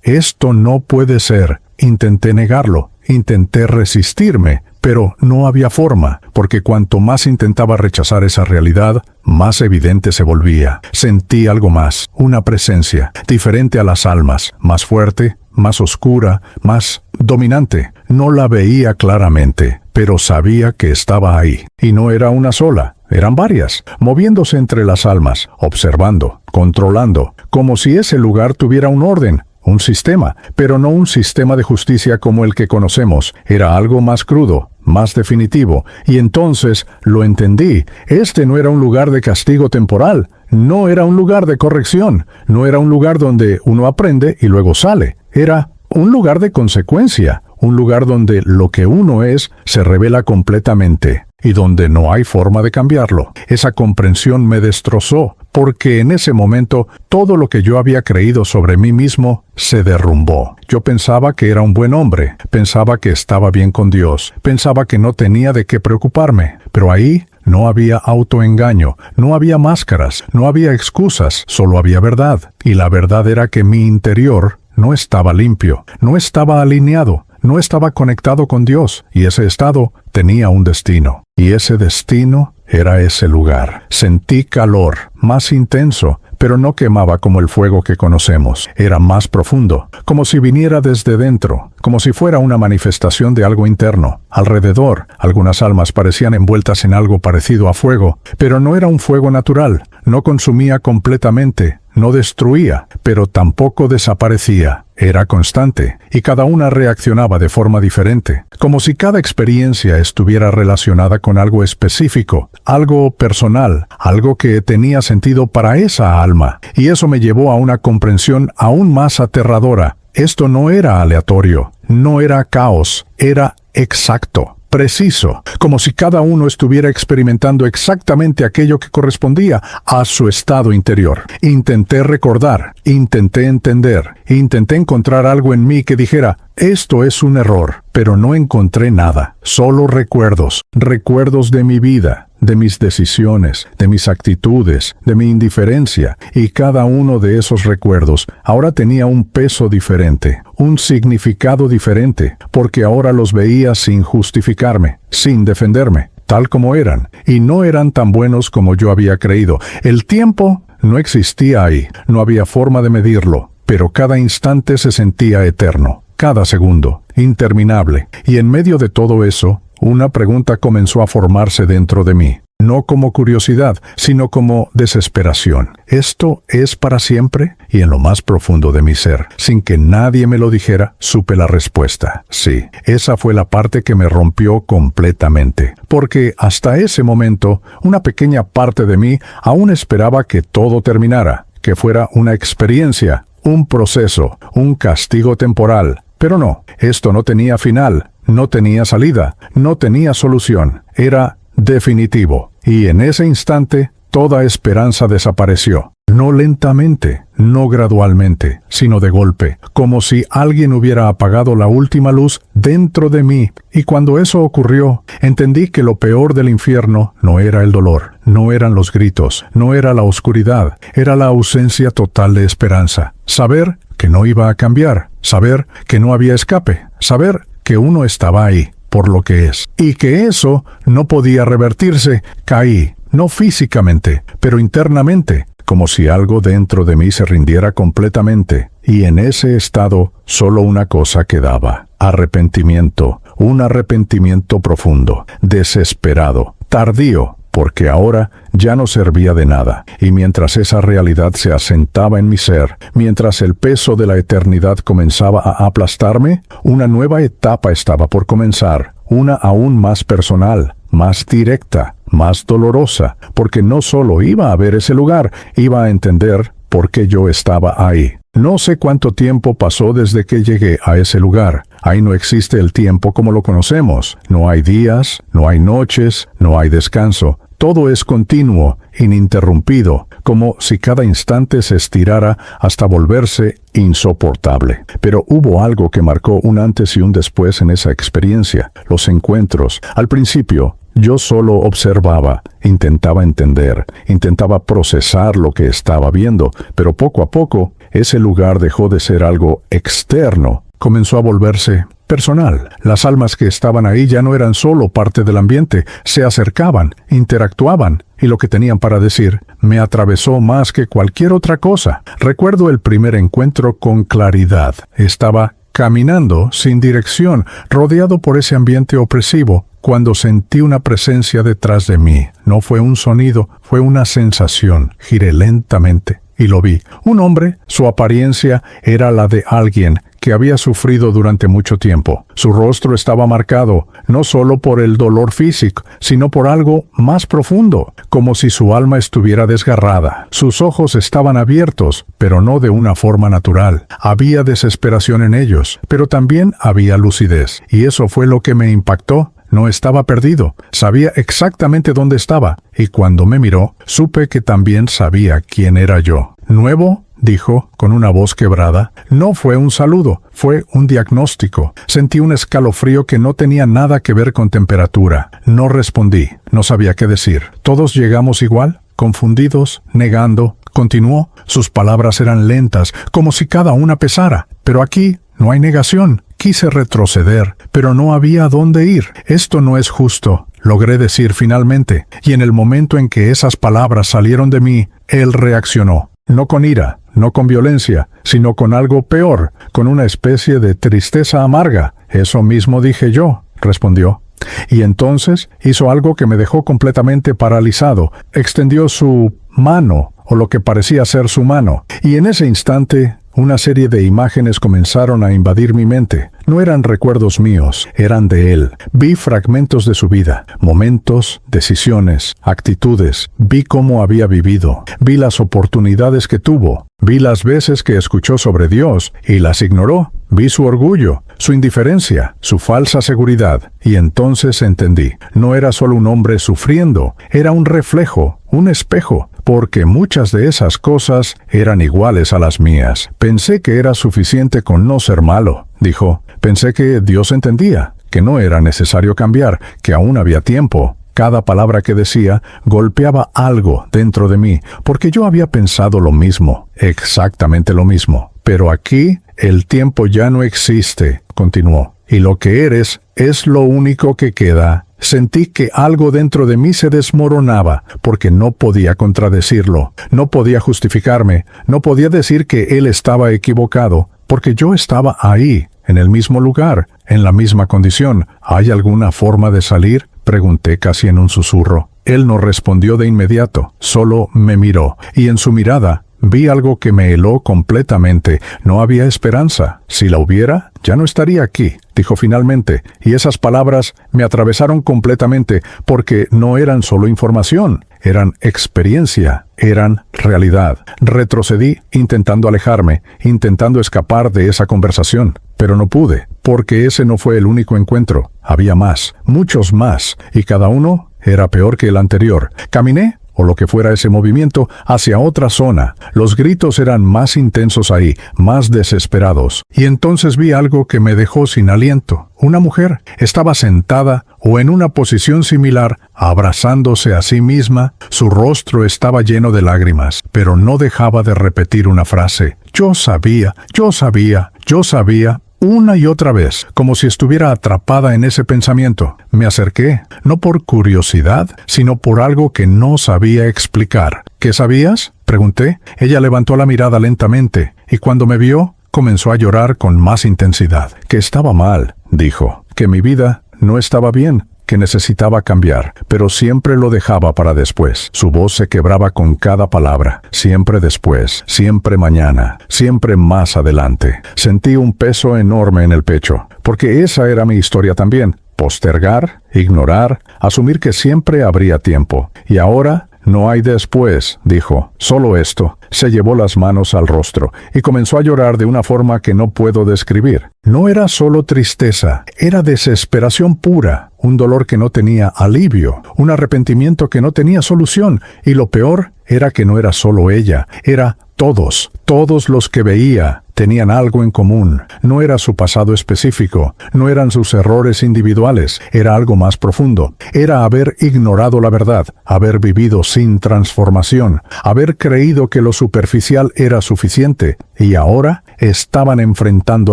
esto no puede ser. Intenté negarlo, intenté resistirme, pero no había forma, porque cuanto más intentaba rechazar esa realidad, más evidente se volvía. Sentí algo más, una presencia, diferente a las almas, más fuerte, más oscura, más dominante. No la veía claramente, pero sabía que estaba ahí. Y no era una sola, eran varias, moviéndose entre las almas, observando, controlando, como si ese lugar tuviera un orden, un sistema, pero no un sistema de justicia como el que conocemos. Era algo más crudo, más definitivo, y entonces lo entendí. Este no era un lugar de castigo temporal, no era un lugar de corrección, no era un lugar donde uno aprende y luego sale. Era un lugar de consecuencia, un lugar donde lo que uno es se revela completamente y donde no hay forma de cambiarlo. Esa comprensión me destrozó, porque en ese momento todo lo que yo había creído sobre mí mismo se derrumbó. Yo pensaba que era un buen hombre, pensaba que estaba bien con Dios, pensaba que no tenía de qué preocuparme, pero ahí no había autoengaño, no había máscaras, no había excusas, solo había verdad. Y la verdad era que mi interior no estaba limpio, no estaba alineado, no estaba conectado con Dios, y ese estado tenía un destino. Y ese destino Era ese lugar. Sentí calor, más intenso, pero no quemaba como el fuego que conocemos. Era más profundo, como si viniera desde dentro, como si fuera una manifestación de algo interno. Alrededor, algunas almas parecían envueltas en algo parecido a fuego, pero no era un fuego natural. No consumía completamente, no destruía, pero tampoco desaparecía. Era constante, y cada una reaccionaba de forma diferente, como si cada experiencia estuviera relacionada con algo específico, algo personal, algo que tenía sentido para esa alma, y eso me llevó a una comprensión aún más aterradora. Esto no era aleatorio, no era caos, era exacto. Preciso, como si cada uno estuviera experimentando exactamente aquello que correspondía a su estado interior. Intenté recordar, intenté entender, intenté encontrar algo en mí que dijera, esto es un error, pero no encontré nada, solo recuerdos, recuerdos de mi vida, de mis decisiones, de mis actitudes, de mi indiferencia, y cada uno de esos recuerdos ahora tenía un peso diferente, un significado diferente, porque ahora los veía sin justificarme, sin defenderme, tal como eran, y no eran tan buenos como yo había creído. El tiempo no existía ahí, no había forma de medirlo, pero cada instante se sentía eterno, cada segundo, interminable, y en medio de todo eso, una pregunta comenzó a formarse dentro de mí, no como curiosidad, sino como desesperación. ¿Esto es para siempre? Y en lo más profundo de mi ser, sin que nadie me lo dijera, supe la respuesta. Sí, esa fue la parte que me rompió completamente, porque hasta ese momento, una pequeña parte de mí aún esperaba que todo terminara, que fuera una experiencia, un proceso, un castigo temporal. Pero no, esto no tenía final, no tenía salida, no tenía solución, era definitivo. Y en ese instante, toda esperanza desapareció. No lentamente, no gradualmente, sino de golpe, como si alguien hubiera apagado la última luz dentro de mí. Y cuando eso ocurrió, entendí que lo peor del infierno no era el dolor, no eran los gritos, no era la oscuridad, era la ausencia total de esperanza. Saber que no iba a cambiar, saber que no había escape, saber que uno estaba ahí, por lo que es, y que eso no podía revertirse. Caí, no físicamente, pero internamente, como si algo dentro de mí se rindiera completamente, y en ese estado solo una cosa quedaba: arrepentimiento, un arrepentimiento profundo, desesperado, tardío, porque ahora ya no servía de nada, y mientras esa realidad se asentaba en mi ser, mientras el peso de la eternidad comenzaba a aplastarme, una nueva etapa estaba por comenzar, una aún más personal, más directa, más dolorosa, porque no solo iba a ver ese lugar, iba a entender por qué yo estaba ahí. No sé cuánto tiempo pasó desde que llegué a ese lugar. Ahí no existe el tiempo como lo conocemos. No hay días, no hay noches, no hay descanso. Todo es continuo, ininterrumpido, como si cada instante se estirara hasta volverse insoportable. Pero hubo algo que marcó un antes y un después en esa experiencia: los encuentros. Al principio, yo solo observaba, intentaba entender, intentaba procesar lo que estaba viendo, pero poco a poco, ese lugar dejó de ser algo externo, comenzó a volverse personal. Las almas que estaban ahí ya no eran solo parte del ambiente, se acercaban, interactuaban, y lo que tenían para decir me atravesó más que cualquier otra cosa. Recuerdo el primer encuentro con claridad. Estaba caminando sin dirección, rodeado por ese ambiente opresivo, cuando sentí una presencia detrás de mí. No fue un sonido, fue una sensación. Giré lentamente y lo vi. Un hombre, su apariencia era la de alguien que había sufrido durante mucho tiempo. Su rostro estaba marcado, no solo por el dolor físico, sino por algo más profundo, como si su alma estuviera desgarrada. Sus ojos estaban abiertos, pero no de una forma natural. Había desesperación en ellos, pero también había lucidez, y eso fue lo que me impactó. No estaba perdido, sabía exactamente dónde estaba, y cuando me miró, supe que también sabía quién era yo. ¿Nuevo?, dijo, con una voz quebrada. No fue un saludo, fue un diagnóstico. Sentí un escalofrío que no tenía nada que ver con temperatura. No respondí, no sabía qué decir. ¿Todos llegamos igual? Confundidos, negando. Continuó. Sus palabras eran lentas, como si cada una pesara. Pero aquí no hay negación. Quise retroceder, pero no había a dónde ir. Esto no es justo, logré decir finalmente, y en el momento en que esas palabras salieron de mí, él reaccionó. No con ira, no con violencia, sino con algo peor, con una especie de tristeza amarga. Eso mismo dije yo, respondió. Y entonces hizo algo que me dejó completamente paralizado. Extendió su mano, o lo que parecía ser su mano, y en ese instante una serie de imágenes comenzaron a invadir mi mente. No eran recuerdos míos, eran de él. Vi fragmentos de su vida, momentos, decisiones, actitudes. Vi cómo había vivido. Vi las oportunidades que tuvo. Vi las veces que escuchó sobre Dios y las ignoró. Vi su orgullo, su indiferencia, su falsa seguridad. Y entonces entendí. No era solo un hombre sufriendo, era un reflejo, un espejo, porque muchas de esas cosas eran iguales a las mías. Pensé que era suficiente con no ser malo, dijo. Pensé que Dios entendía, que no era necesario cambiar, que aún había tiempo. Cada palabra que decía golpeaba algo dentro de mí, porque yo había pensado lo mismo, exactamente lo mismo. Pero aquí el tiempo ya no existe, continuó, y lo que eres es lo único que queda. Sentí que algo dentro de mí se desmoronaba, porque no podía contradecirlo, no podía justificarme, no podía decir que él estaba equivocado, porque yo estaba ahí, en el mismo lugar, en la misma condición. ¿Hay alguna forma de salir?, pregunté casi en un susurro. Él no respondió de inmediato, solo me miró, y en su mirada vi algo que me heló completamente. No había esperanza. Si la hubiera, ya no estaría aquí, dijo finalmente, y esas palabras me atravesaron completamente, porque no eran solo información, eran experiencia, eran realidad. Retrocedí intentando alejarme, intentando escapar de esa conversación, pero no pude, porque ese no fue el único encuentro. Había más, muchos más, y cada uno era peor que el anterior. Caminé, o lo que fuera ese movimiento, hacia otra zona. Los gritos eran más intensos ahí, más desesperados. Y entonces vi algo que me dejó sin aliento. Una mujer estaba sentada o en una posición similar, abrazándose a sí misma. Su rostro estaba lleno de lágrimas, pero no dejaba de repetir una frase. Yo sabía, yo sabía, yo sabía. Una y otra vez, como si estuviera atrapada en ese pensamiento. Me acerqué, no por curiosidad, sino por algo que no sabía explicar. ¿Qué sabías?, pregunté. Ella levantó la mirada lentamente, y cuando me vio, comenzó a llorar con más intensidad. Que estaba mal, dijo, que mi vida no estaba bien, que necesitaba cambiar, pero siempre lo dejaba para después. Su voz se quebraba con cada palabra. Siempre después, siempre mañana, siempre más adelante. Sentí un peso enorme en el pecho, porque esa era mi historia también. Postergar, ignorar, asumir que siempre habría tiempo. Y ahora no hay después, dijo, solo esto. Se llevó las manos al rostro y comenzó a llorar de una forma que no puedo describir. No era solo tristeza, era desesperación pura, un dolor que no tenía alivio, un arrepentimiento que no tenía solución, y lo peor era que no era solo ella, era todos los que veía tenían algo en común. No era su pasado específico, no eran sus errores individuales, era algo más profundo. Era haber ignorado la verdad, haber vivido sin transformación, haber creído que lo superficial era suficiente, y ahora estaban enfrentando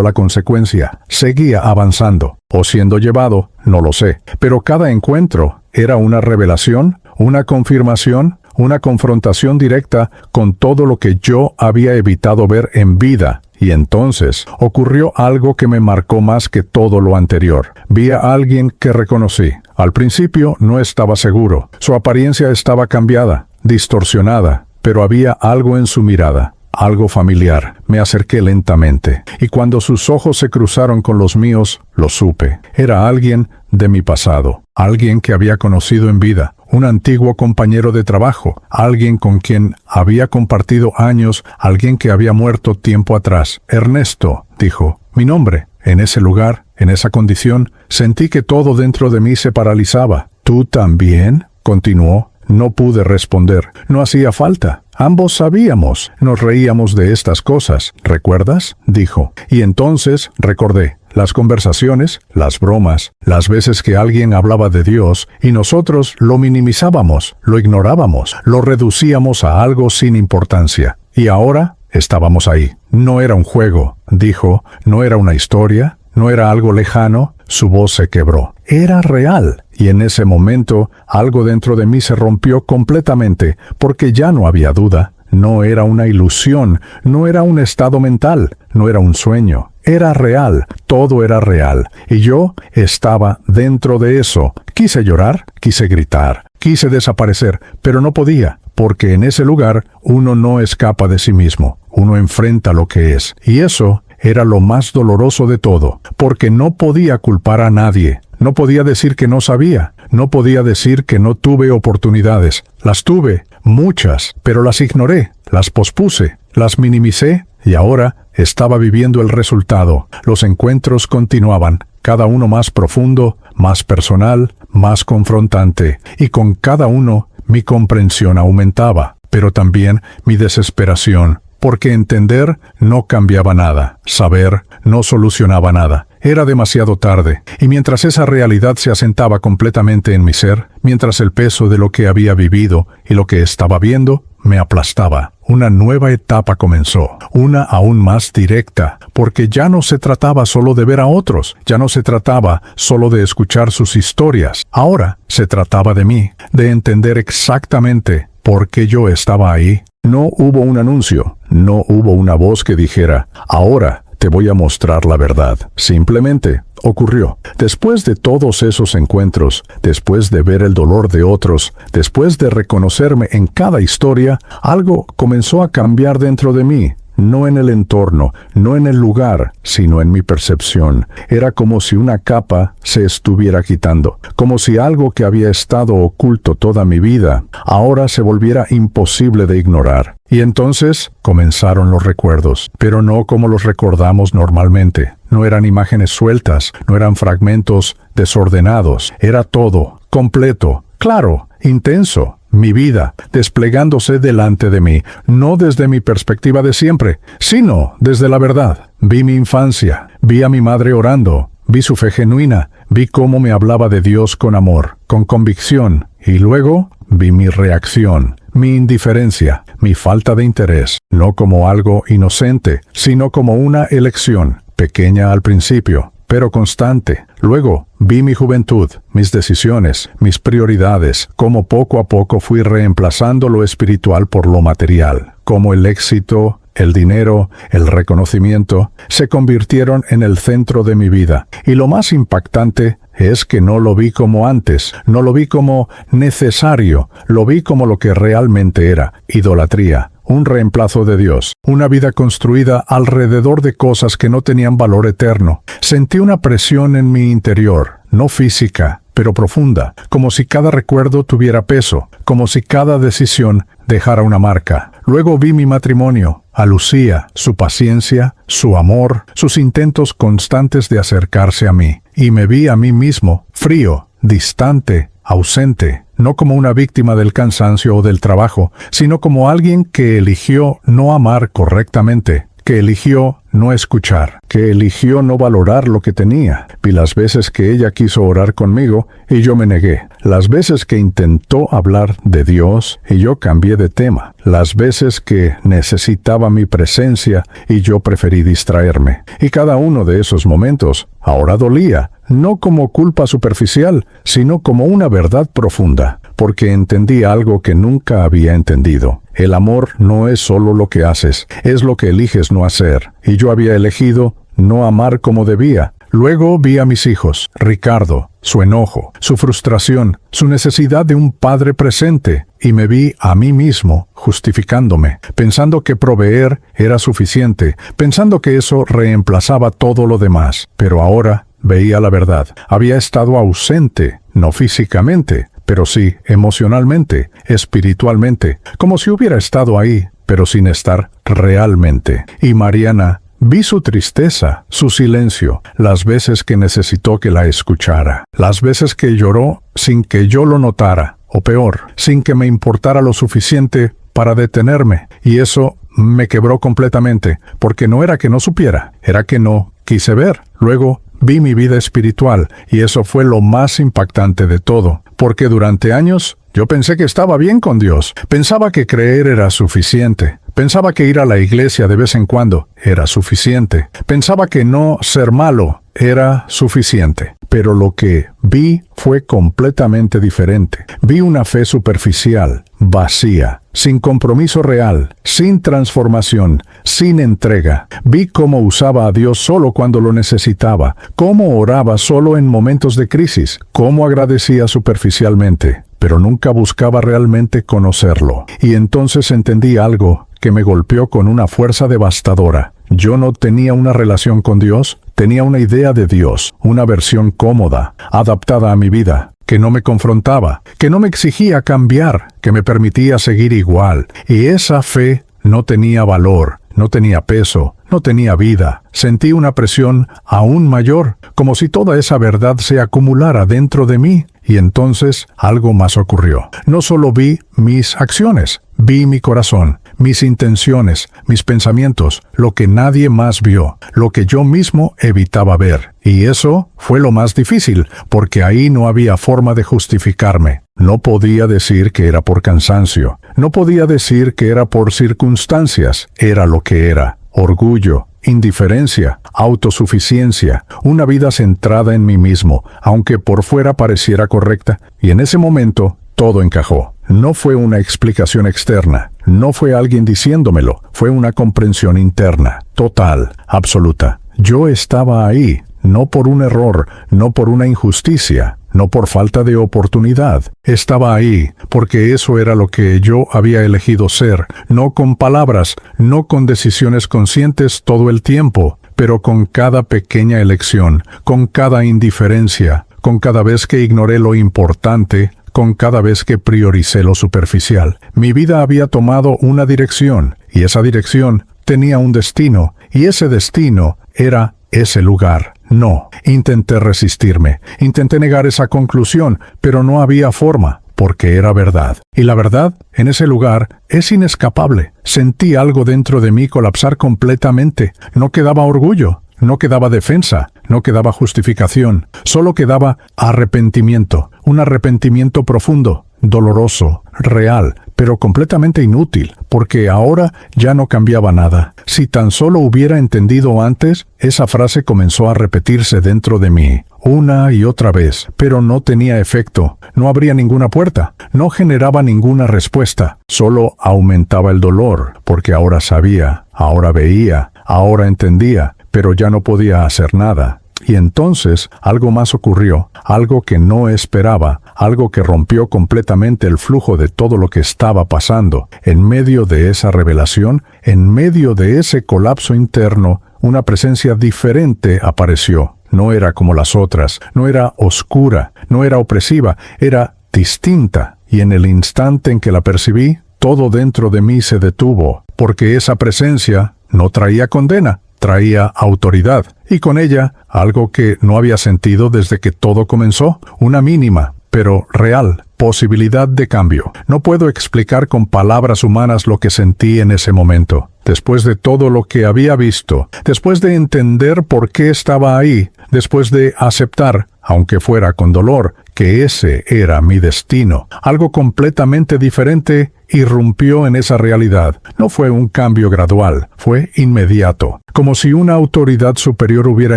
la consecuencia. Seguía avanzando, o siendo llevado, no lo sé, pero cada encuentro era una revelación, una confirmación, una confrontación directa con todo lo que yo había evitado ver en vida. Y entonces ocurrió algo que me marcó más que todo lo anterior. Vi a alguien que reconocí. Al principio no estaba seguro. Su apariencia estaba cambiada, distorsionada, pero había algo en su mirada, algo familiar. Me acerqué lentamente, y cuando sus ojos se cruzaron con los míos, lo supe. Era alguien de mi pasado, alguien que había conocido en vida, un antiguo compañero de trabajo, alguien con quien había compartido años, alguien que había muerto tiempo atrás. Ernesto, dijo, mi nombre. En ese lugar, en esa condición, sentí que todo dentro de mí se paralizaba. ¿Tú también?, continuó. No pude responder. No hacía falta. Ambos sabíamos. Nos reíamos de estas cosas. ¿Recuerdas?, dijo. Y entonces recordé. Las conversaciones, las bromas, las veces que alguien hablaba de Dios y nosotros lo minimizábamos, lo ignorábamos, lo reducíamos a algo sin importancia. Y ahora estábamos ahí. No era un juego, dijo, no era una historia, no era algo lejano, su voz se quebró. Era real, y en ese momento algo dentro de mí se rompió completamente, porque ya no había duda. No era una ilusión, no era un estado mental, no era un sueño. Era real, todo era real, y yo estaba dentro de eso. Quise llorar, quise gritar, quise desaparecer, pero no podía, porque en ese lugar uno no escapa de sí mismo, uno enfrenta lo que es, y eso era lo más doloroso de todo, porque no podía culpar a nadie, no podía decir que no sabía, no podía decir que no tuve oportunidades. Las tuve, muchas, pero las ignoré, las pospuse, las minimicé, y ahora estaba viviendo el resultado. Los encuentros continuaban, cada uno más profundo, más personal, más confrontante, y con cada uno mi comprensión aumentaba, pero también mi desesperación, porque entender no cambiaba nada, saber no solucionaba nada. Era demasiado tarde, y mientras esa realidad se asentaba completamente en mi ser, mientras el peso de lo que había vivido y lo que estaba viendo me aplastaba, una nueva etapa comenzó, una aún más directa, porque ya no se trataba solo de ver a otros, ya no se trataba solo de escuchar sus historias, ahora se trataba de mí, de entender exactamente por qué yo estaba ahí. No hubo un anuncio, no hubo una voz que dijera, ahora te voy a mostrar la verdad. Simplemente ocurrió. Después de todos esos encuentros, después de ver el dolor de otros, después de reconocerme en cada historia, algo comenzó a cambiar dentro de mí. No en el entorno, no en el lugar, sino en mi percepción. Era como si una capa se estuviera quitando, como si algo que había estado oculto toda mi vida, ahora se volviera imposible de ignorar. Y entonces comenzaron los recuerdos, pero no como los recordamos normalmente. No eran imágenes sueltas, no eran fragmentos desordenados, era todo, completo, claro, intenso. Mi vida, desplegándose delante de mí, no desde mi perspectiva de siempre, sino desde la verdad. Vi mi infancia, vi a mi madre orando, vi su fe genuina, vi cómo me hablaba de Dios con amor, con convicción, y luego vi mi reacción, mi indiferencia, mi falta de interés, no como algo inocente, sino como una elección, pequeña al principio, pero constante. Luego vi mi juventud, mis decisiones, mis prioridades, cómo poco a poco fui reemplazando lo espiritual por lo material, cómo el éxito, el dinero, el reconocimiento, se convirtieron en el centro de mi vida. Y lo más impactante es que no lo vi como antes, no lo vi como necesario, lo vi como lo que realmente era, idolatría. Un reemplazo de Dios, una vida construida alrededor de cosas que no tenían valor eterno. Sentí una presión en mi interior, no física, pero profunda, como si cada recuerdo tuviera peso, como si cada decisión dejara una marca. Luego vi mi matrimonio, a Lucía, su paciencia, su amor, sus intentos constantes de acercarse a mí, y me vi a mí mismo, frío, distante, ausente, no como una víctima del cansancio o del trabajo, sino como alguien que eligió no amar correctamente, que eligió no escuchar, que eligió no valorar lo que tenía. Vi las veces que ella quiso orar conmigo y yo me negué. Las veces que intentó hablar de Dios y yo cambié de tema. Las veces que necesitaba mi presencia y yo preferí distraerme. Y cada uno de esos momentos ahora dolía, no como culpa superficial, sino como una verdad profunda, porque entendí algo que nunca había entendido. El amor no es solo lo que haces, es lo que eliges no hacer. Y yo había elegido no amar como debía. Luego vi a mis hijos, Ricardo, su enojo, su frustración, su necesidad de un padre presente, y me vi a mí mismo justificándome, pensando que proveer era suficiente, pensando que eso reemplazaba todo lo demás. Pero ahora veía la verdad. Había estado ausente, no físicamente, pero sí emocionalmente, espiritualmente, como si hubiera estado ahí, pero sin estar realmente. Y Mariana, vi su tristeza, su silencio, las veces que necesitó que la escuchara, las veces que lloró sin que yo lo notara, o peor, sin que me importara lo suficiente para detenerme, y eso me quebró completamente, porque no era que no supiera, era que no quise ver. Luego vi mi vida espiritual, y eso fue lo más impactante de todo, porque durante años yo pensé que estaba bien con Dios, pensaba que creer era suficiente, pensaba que ir a la iglesia de vez en cuando era suficiente, pensaba que no ser malo era suficiente. Pero lo que vi fue completamente diferente. Vi una fe superficial, vacía, sin compromiso real, sin transformación, sin entrega. Vi cómo usaba a Dios solo cuando lo necesitaba, cómo oraba solo en momentos de crisis, cómo agradecía superficialmente, pero nunca buscaba realmente conocerlo. Y entonces entendí algo que me golpeó con una fuerza devastadora. Yo no tenía una relación con Dios, tenía una idea de Dios, una versión cómoda, adaptada a mi vida, que no me confrontaba, que no me exigía cambiar, que me permitía seguir igual. Y esa fe no tenía valor, no tenía peso, no tenía vida. Sentí una presión aún mayor, como si toda esa verdad se acumulara dentro de mí. Y entonces algo más ocurrió. No solo vi mis acciones, vi mi corazón, mis intenciones, mis pensamientos, lo que nadie más vio, lo que yo mismo evitaba ver. Y eso fue lo más difícil, porque ahí no había forma de justificarme. No podía decir que era por cansancio, no podía decir que era por circunstancias, era lo que era. Orgullo, indiferencia, autosuficiencia, una vida centrada en mí mismo, aunque por fuera pareciera correcta, y en ese momento todo encajó. No fue una explicación externa, no fue alguien diciéndomelo, fue una comprensión interna, total, absoluta. Yo estaba ahí, no por un error, no por una injusticia, no por falta de oportunidad. Estaba ahí, porque eso era lo que yo había elegido ser, no con palabras, no con decisiones conscientes todo el tiempo, pero con cada pequeña elección, con cada indiferencia, con cada vez que ignoré lo importante, con cada vez que prioricé lo superficial. Mi vida había tomado una dirección, y esa dirección tenía un destino, y ese destino era ese lugar. No, intenté resistirme, intenté negar esa conclusión, pero no había forma, porque era verdad. Y la verdad, en ese lugar, es inescapable. Sentí algo dentro de mí colapsar completamente. No quedaba orgullo, no quedaba defensa, no quedaba justificación, solo quedaba arrepentimiento, un arrepentimiento profundo, doloroso, real, pero completamente inútil, porque ahora ya no cambiaba nada. Si tan solo hubiera entendido antes, esa frase comenzó a repetirse dentro de mí, una y otra vez, pero no tenía efecto, no abría ninguna puerta, no generaba ninguna respuesta, solo aumentaba el dolor, porque ahora sabía, ahora veía, ahora entendía, pero ya no podía hacer nada. Y entonces algo más ocurrió, algo que no esperaba, algo que rompió completamente el flujo de todo lo que estaba pasando. En medio de esa revelación, en medio de ese colapso interno, una presencia diferente apareció. No era como las otras, no era oscura, no era opresiva, era distinta. Y en el instante en que la percibí, todo dentro de mí se detuvo, porque esa presencia no traía condena, traía autoridad, y con ella algo que no había sentido desde que todo comenzó, una mínima, pero real, posibilidad de cambio. No puedo explicar con palabras humanas lo que sentí en ese momento. Después de todo lo que había visto, después de entender por qué estaba ahí, después de aceptar, aunque fuera con dolor, que ese era mi destino, algo completamente diferente irrumpió en esa realidad. No fue un cambio gradual, fue inmediato, como si una autoridad superior hubiera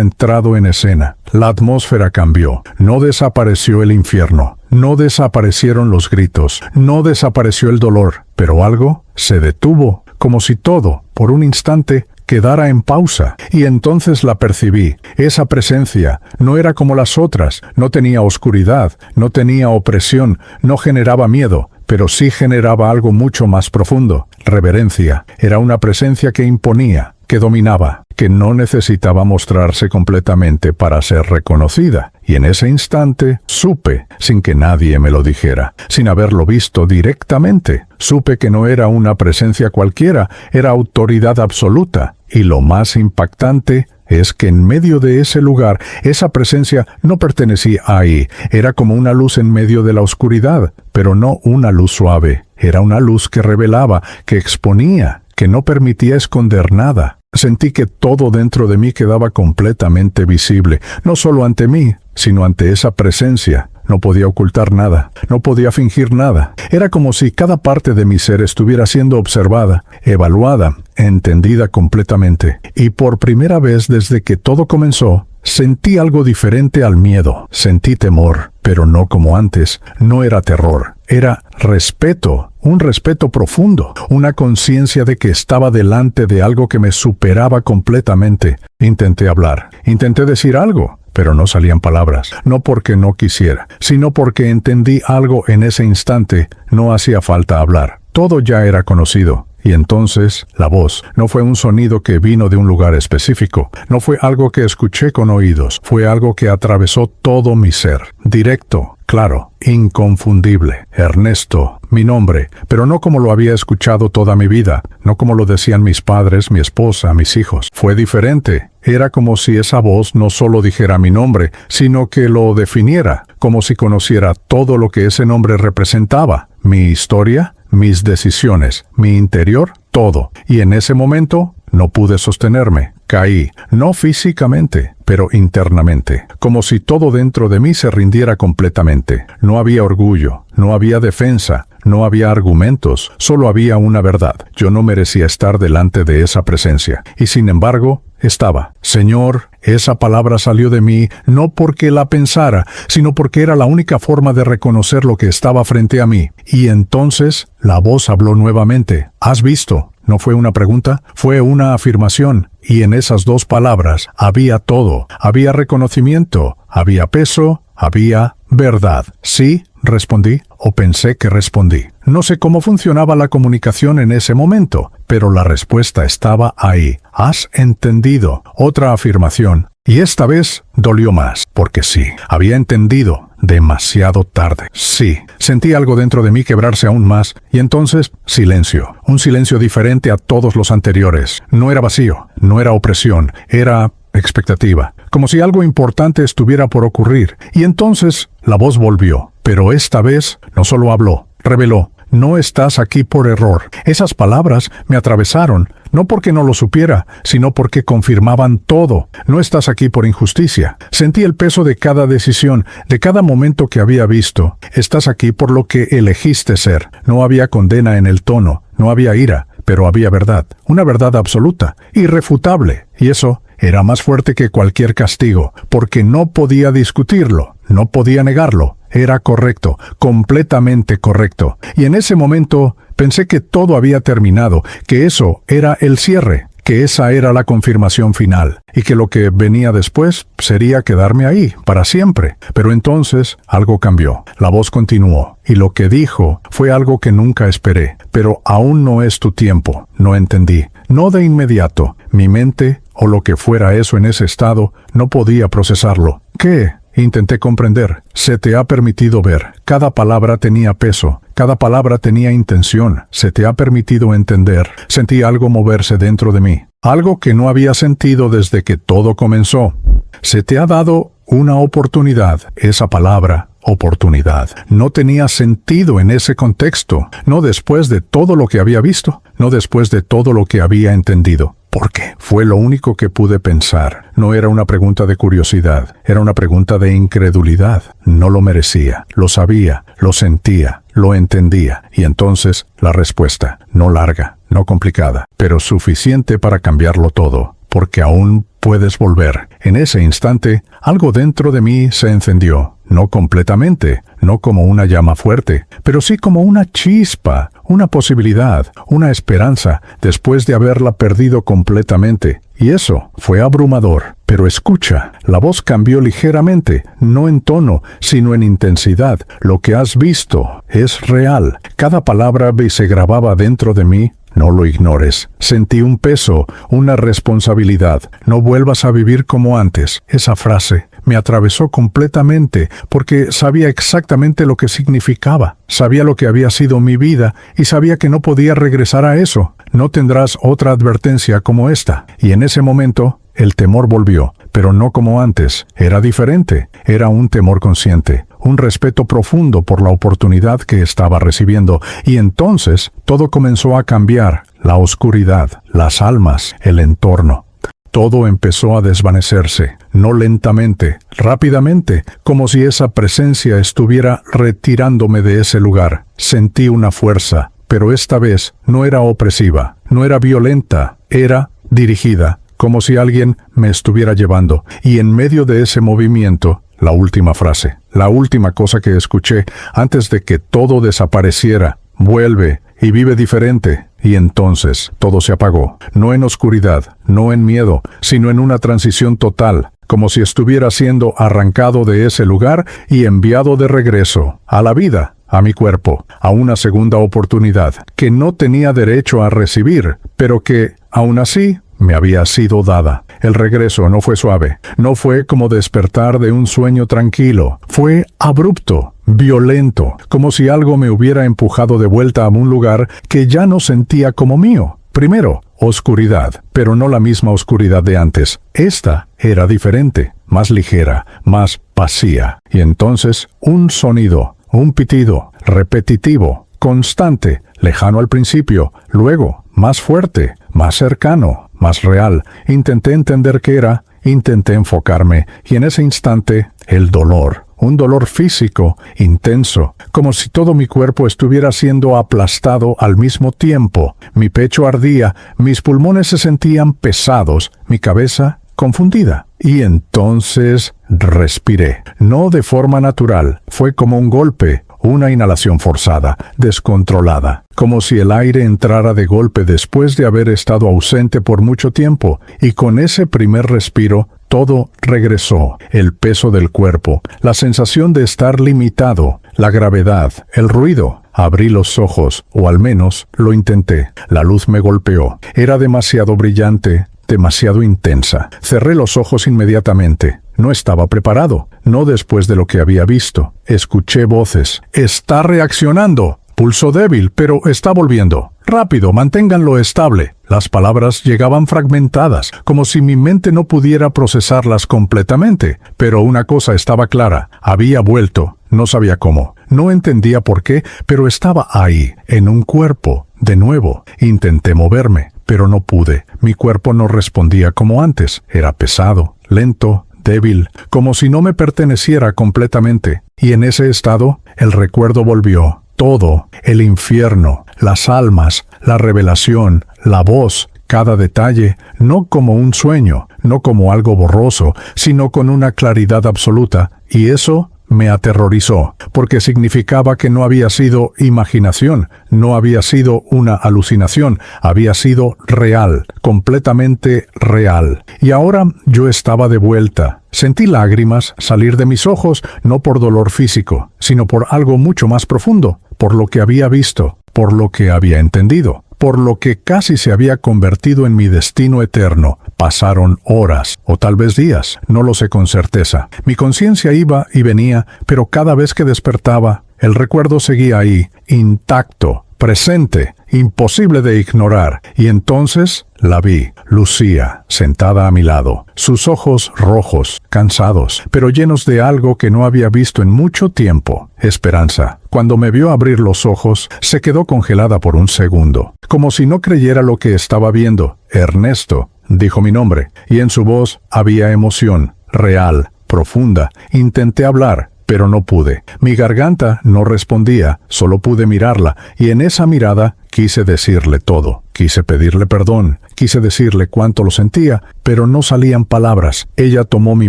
entrado en escena. La atmósfera cambió, no desapareció el infierno, no desaparecieron los gritos, no desapareció el dolor, pero algo se detuvo, como si todo, por un instante, quedara en pausa, y entonces la percibí. Esa presencia no era como las otras, no tenía oscuridad, no tenía opresión, no generaba miedo, pero sí generaba algo mucho más profundo, reverencia. Era una presencia que imponía, que dominaba, que no necesitaba mostrarse completamente para ser reconocida. Y en ese instante supe, sin que nadie me lo dijera, sin haberlo visto directamente, supe que no era una presencia cualquiera, era autoridad absoluta. Y lo más impactante es que en medio de ese lugar, esa presencia no pertenecía ahí, era como una luz en medio de la oscuridad, pero no una luz suave, era una luz que revelaba, que exponía, que no permitía esconder nada. Sentí que todo dentro de mí quedaba completamente visible, no solo ante mí, sino ante esa presencia. No podía ocultar nada, no podía fingir nada. Era como si cada parte de mi ser estuviera siendo observada, evaluada, entendida completamente. Y por primera vez desde que todo comenzó, sentí algo diferente al miedo. Sentí temor, pero no como antes. No era terror, era respeto, un respeto profundo, una conciencia de que estaba delante de algo que me superaba completamente. Intenté hablar, intenté decir algo, pero no salían palabras, no porque no quisiera, sino porque entendí algo en ese instante. No hacía falta hablar, todo ya era conocido. Y entonces, la voz no fue un sonido que vino de un lugar específico, no fue algo que escuché con oídos, fue algo que atravesó todo mi ser, directo, claro, inconfundible. Ernesto, mi nombre, pero no como lo había escuchado toda mi vida, no como lo decían mis padres, mi esposa, mis hijos. Fue diferente. Era como si esa voz no solo dijera mi nombre, sino que lo definiera, como si conociera todo lo que ese nombre representaba, mi historia, mis decisiones, mi interior, todo. Y en ese momento no pude sostenerme. Caí, no físicamente, pero internamente, como si todo dentro de mí se rindiera completamente. No había orgullo, no había defensa, no había argumentos, solo había una verdad. Yo no merecía estar delante de esa presencia. Y sin embargo, estaba. Señor, esa palabra salió de mí no porque la pensara, sino porque era la única forma de reconocer lo que estaba frente a mí. Y entonces la voz habló nuevamente. ¿Has visto? No fue una pregunta, fue una afirmación. Y en esas dos palabras había todo. Había reconocimiento, había peso, había verdad. Sí, respondí, o pensé que respondí. No sé cómo funcionaba la comunicación en ese momento, pero la respuesta estaba ahí. ¿Has entendido? Otra afirmación. Y esta vez dolió más, porque sí, había entendido demasiado tarde. Sí, sentí algo dentro de mí quebrarse aún más, y entonces silencio. Un silencio diferente a todos los anteriores. No era vacío, no era opresión, era expectativa. Como si algo importante estuviera por ocurrir. Y entonces la voz volvió, pero esta vez no solo habló, reveló. No estás aquí por error. Esas palabras me atravesaron, no porque no lo supiera, sino porque confirmaban todo. No estás aquí por injusticia. Sentí el peso de cada decisión, de cada momento que había visto. Estás aquí por lo que elegiste ser. No había condena en el tono, no había ira, pero había verdad. Una verdad absoluta, irrefutable. Y eso era más fuerte que cualquier castigo, porque no podía discutirlo, no podía negarlo. Era correcto, completamente correcto. Y en ese momento pensé que todo había terminado, que eso era el cierre, que esa era la confirmación final, y que lo que venía después sería quedarme ahí, para siempre. Pero entonces algo cambió. La voz continuó, y lo que dijo fue algo que nunca esperé. Pero aún no es tu tiempo. No entendí. No de inmediato. Mi mente, o lo que fuera eso en ese estado, no podía procesarlo. ¿Qué? Intenté comprender. Se te ha permitido ver. Cada palabra tenía peso. Cada palabra tenía intención. Se te ha permitido entender. Sentí algo moverse dentro de mí. Algo que no había sentido desde que todo comenzó. Se te ha dado una oportunidad. Esa palabra, oportunidad, no tenía sentido en ese contexto. No después de todo lo que había visto. No después de todo lo que había entendido. ¿Por qué? Fue lo único que pude pensar. No era una pregunta de curiosidad, era una pregunta de incredulidad. No lo merecía, lo sabía, lo sentía, lo entendía. Y entonces la respuesta, no larga, no complicada, pero suficiente para cambiarlo todo, porque aún puedes volver. En ese instante, algo dentro de mí se encendió. No completamente, no como una llama fuerte, pero sí como una chispa, una posibilidad, una esperanza, después de haberla perdido completamente. Y eso fue abrumador. Pero escucha, la voz cambió ligeramente, no en tono, sino en intensidad. Lo que has visto es real. Cada palabra se grababa dentro de mí. No lo ignores. Sentí un peso, una responsabilidad. No vuelvas a vivir como antes. Esa frase me atravesó completamente porque sabía exactamente lo que significaba. Sabía lo que había sido mi vida y sabía que no podía regresar a eso. No tendrás otra advertencia como esta. Y en ese momento, el temor volvió, pero no como antes. Era diferente. Era un temor consciente, un respeto profundo por la oportunidad que estaba recibiendo. Y entonces todo comenzó a cambiar. La oscuridad, las almas, el entorno. todo empezó a desvanecerse, no lentamente, rápidamente, como si esa presencia estuviera retirándome de ese lugar. Sentí una fuerza, pero esta vez no era opresiva, no era violenta, era dirigida, como si alguien me estuviera llevando. Y en medio de ese movimiento, la última frase, la última cosa que escuché antes de que todo desapareciera: vuelve y vive diferente. Y entonces todo se apagó, no en oscuridad, no en miedo, sino en una transición total, como si estuviera siendo arrancado de ese lugar y enviado de regreso a la vida, a mi cuerpo, a una segunda oportunidad que no tenía derecho a recibir, pero que, aún así, me había sido dada. El regreso no fue suave, no fue como despertar de un sueño tranquilo, fue abrupto, violento, como si algo me hubiera empujado de vuelta a un lugar que ya no sentía como mío. Primero, oscuridad, pero no la misma oscuridad de antes. Esta era diferente, más ligera, más vacía. Y entonces, un sonido, un pitido, repetitivo, constante, lejano al principio, luego, más fuerte, más cercano, más real. Intenté entender qué era, intenté enfocarme, y en ese instante, el dolor. Un dolor físico, intenso, como si todo mi cuerpo estuviera siendo aplastado al mismo tiempo. Mi pecho ardía, mis pulmones se sentían pesados, mi cabeza confundida. Y entonces respiré. No de forma natural, fue como un golpe, una inhalación forzada, descontrolada, como si el aire entrara de golpe después de haber estado ausente por mucho tiempo, y con ese primer respiro, todo regresó, el peso del cuerpo, la sensación de estar limitado, la gravedad, el ruido. Abrí los ojos, o al menos lo intenté. La luz me golpeó. Era demasiado brillante, demasiado intensa. Cerré los ojos inmediatamente. No estaba preparado, no después de lo que había visto. Escuché voces. «¡Está reaccionando! Pulso débil, pero está volviendo. Rápido, manténganlo estable». Las palabras llegaban fragmentadas, como si mi mente no pudiera procesarlas completamente. Pero una cosa estaba clara: había vuelto. No sabía cómo, no entendía por qué, pero estaba ahí, en un cuerpo. De nuevo, intenté moverme, pero no pude. Mi cuerpo no respondía como antes. Era pesado, lento, débil, como si no me perteneciera completamente. Y en ese estado, el recuerdo volvió. Todo, el infierno, las almas, la revelación, la voz, cada detalle, no como un sueño, no como algo borroso, sino con una claridad absoluta. Y eso me aterrorizó, porque significaba que no había sido imaginación, no había sido una alucinación, había sido real, completamente real. Y ahora yo estaba de vuelta. Sentí lágrimas salir de mis ojos, no por dolor físico, sino por algo mucho más profundo, por lo que había visto, por lo que había entendido, por lo que casi se había convertido en mi destino eterno. Pasaron horas, o tal vez días, no lo sé con certeza. Mi conciencia iba y venía, pero cada vez que despertaba, el recuerdo seguía ahí, intacto, presente, imposible de ignorar. Y entonces la vi, Lucía, sentada a mi lado, sus ojos rojos, cansados, pero llenos de algo que no había visto en mucho tiempo: esperanza. Cuando me vio abrir los ojos, se quedó congelada por un segundo, como si no creyera lo que estaba viendo. «Ernesto», dijo mi nombre, y en su voz había emoción, real, profunda. Intenté hablar, pero no pude. Mi garganta no respondía, solo pude mirarla, y en esa mirada quise decirle todo. Quise pedirle perdón, quise decirle cuánto lo sentía, pero no salían palabras. Ella tomó mi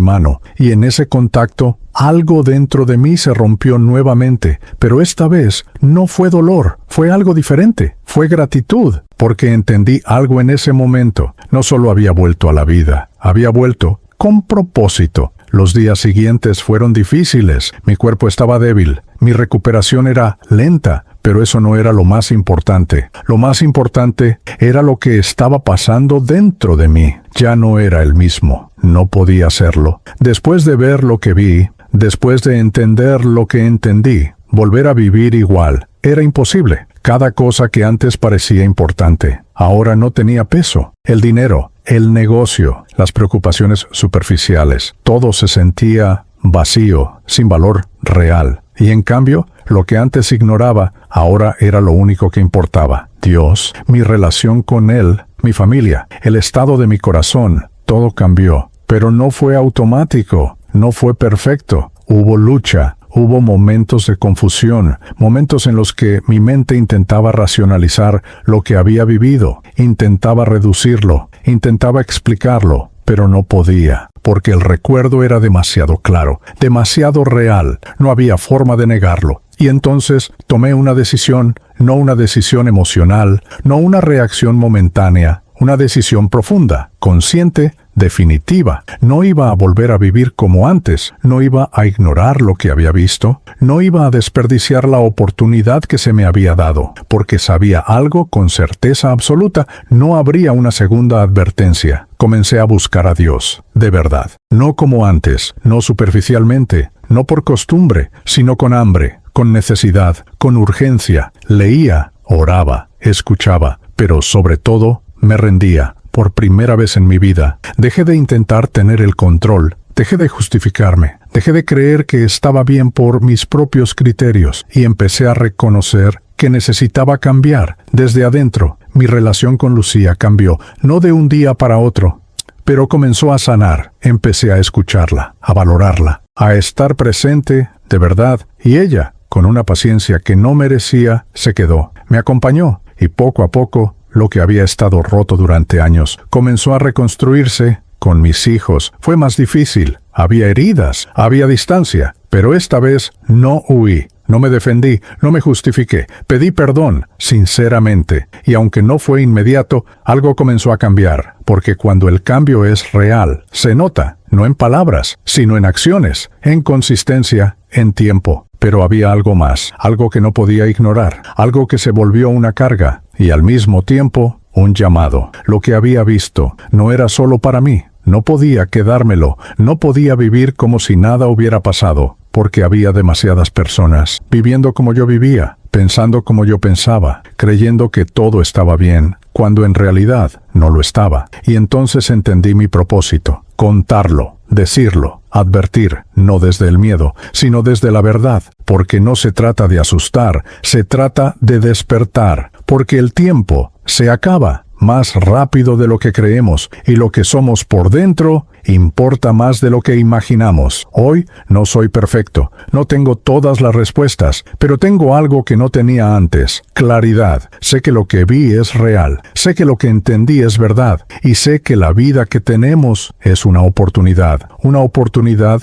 mano, y en ese contacto, algo dentro de mí se rompió nuevamente, pero esta vez no fue dolor, fue algo diferente, fue gratitud, porque entendí algo en ese momento. No solo había vuelto a la vida, había vuelto con propósito. Los días siguientes fueron difíciles, mi cuerpo estaba débil, mi recuperación era lenta, pero eso no era lo más importante. Lo más importante era lo que estaba pasando dentro de mí. Ya no era el mismo, no podía serlo. Después de ver lo que vi, después de entender lo que entendí, volver a vivir igual era imposible. Cada cosa que antes parecía importante, ahora no tenía peso. El dinero, el negocio, las preocupaciones superficiales, todo se sentía vacío, sin valor real. Y en cambio, lo que antes ignoraba, ahora era lo único que importaba. Dios, mi relación con Él, mi familia, el estado de mi corazón, todo cambió. Pero no fue automático, no fue perfecto. Hubo lucha, hubo momentos de confusión, momentos en los que mi mente intentaba racionalizar lo que había vivido, intentaba reducirlo, intentaba explicarlo, pero no podía, porque el recuerdo era demasiado claro, demasiado real, no había forma de negarlo. Y entonces tomé una decisión, no una decisión emocional, no una reacción momentánea, una decisión profunda, consciente, definitiva. No iba a volver a vivir como antes, no iba a ignorar lo que había visto, no iba a desperdiciar la oportunidad que se me había dado, porque sabía algo con certeza absoluta, no habría una segunda advertencia. Comencé a buscar a Dios, de verdad, no como antes, no superficialmente, no por costumbre, sino con hambre, con necesidad, con urgencia. Leía, oraba, escuchaba, pero sobre todo, me rendía. Por primera vez en mi vida, dejé de intentar tener el control, dejé de justificarme, dejé de creer que estaba bien por mis propios criterios y empecé a reconocer que necesitaba cambiar desde adentro. Mi relación con Lucía cambió, no de un día para otro, pero comenzó a sanar. Empecé a escucharla, a valorarla, a estar presente de verdad, y ella, con una paciencia que no merecía, se quedó, me acompañó, y poco a poco, lo que había estado roto durante años comenzó a reconstruirse. Con mis hijos fue más difícil. Había heridas, había distancia, pero esta vez no huí, no me defendí, no me justifiqué. Pedí perdón, sinceramente, y aunque no fue inmediato, algo comenzó a cambiar, porque cuando el cambio es real, se nota, no en palabras, sino en acciones, en consistencia, en tiempo. Pero había algo más, algo que no podía ignorar, algo que se volvió una carga, y al mismo tiempo, un llamado. Lo que había visto no era solo para mí, no podía quedármelo, no podía vivir como si nada hubiera pasado, porque había demasiadas personas, viviendo como yo vivía, pensando como yo pensaba, creyendo que todo estaba bien, cuando en realidad no lo estaba. Y entonces entendí mi propósito, contarlo, decirlo, advertir, no desde el miedo, sino desde la verdad, porque no se trata de asustar, se trata de despertar, porque el tiempo se acaba más rápido de lo que creemos, y lo que somos por dentro importa más de lo que imaginamos. Hoy no soy perfecto, no tengo todas las respuestas, pero tengo algo que no tenía antes: claridad. Sé que lo que vi es real, sé que lo que entendí es verdad, y sé que la vida que tenemos es una oportunidad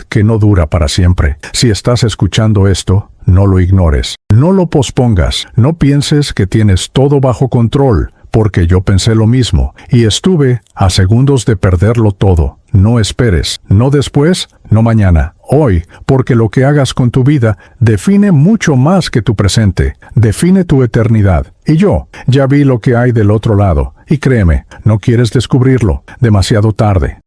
que no dura para siempre. Si estás escuchando esto, no lo ignores, no lo pospongas, no pienses que tienes todo bajo control, porque yo pensé lo mismo, y estuve a segundos de perderlo todo. No esperes, no después, no mañana, hoy, porque lo que hagas con tu vida define mucho más que tu presente, define tu eternidad. Y yo ya vi lo que hay del otro lado, y créeme, no quieres descubrirlo, demasiado tarde.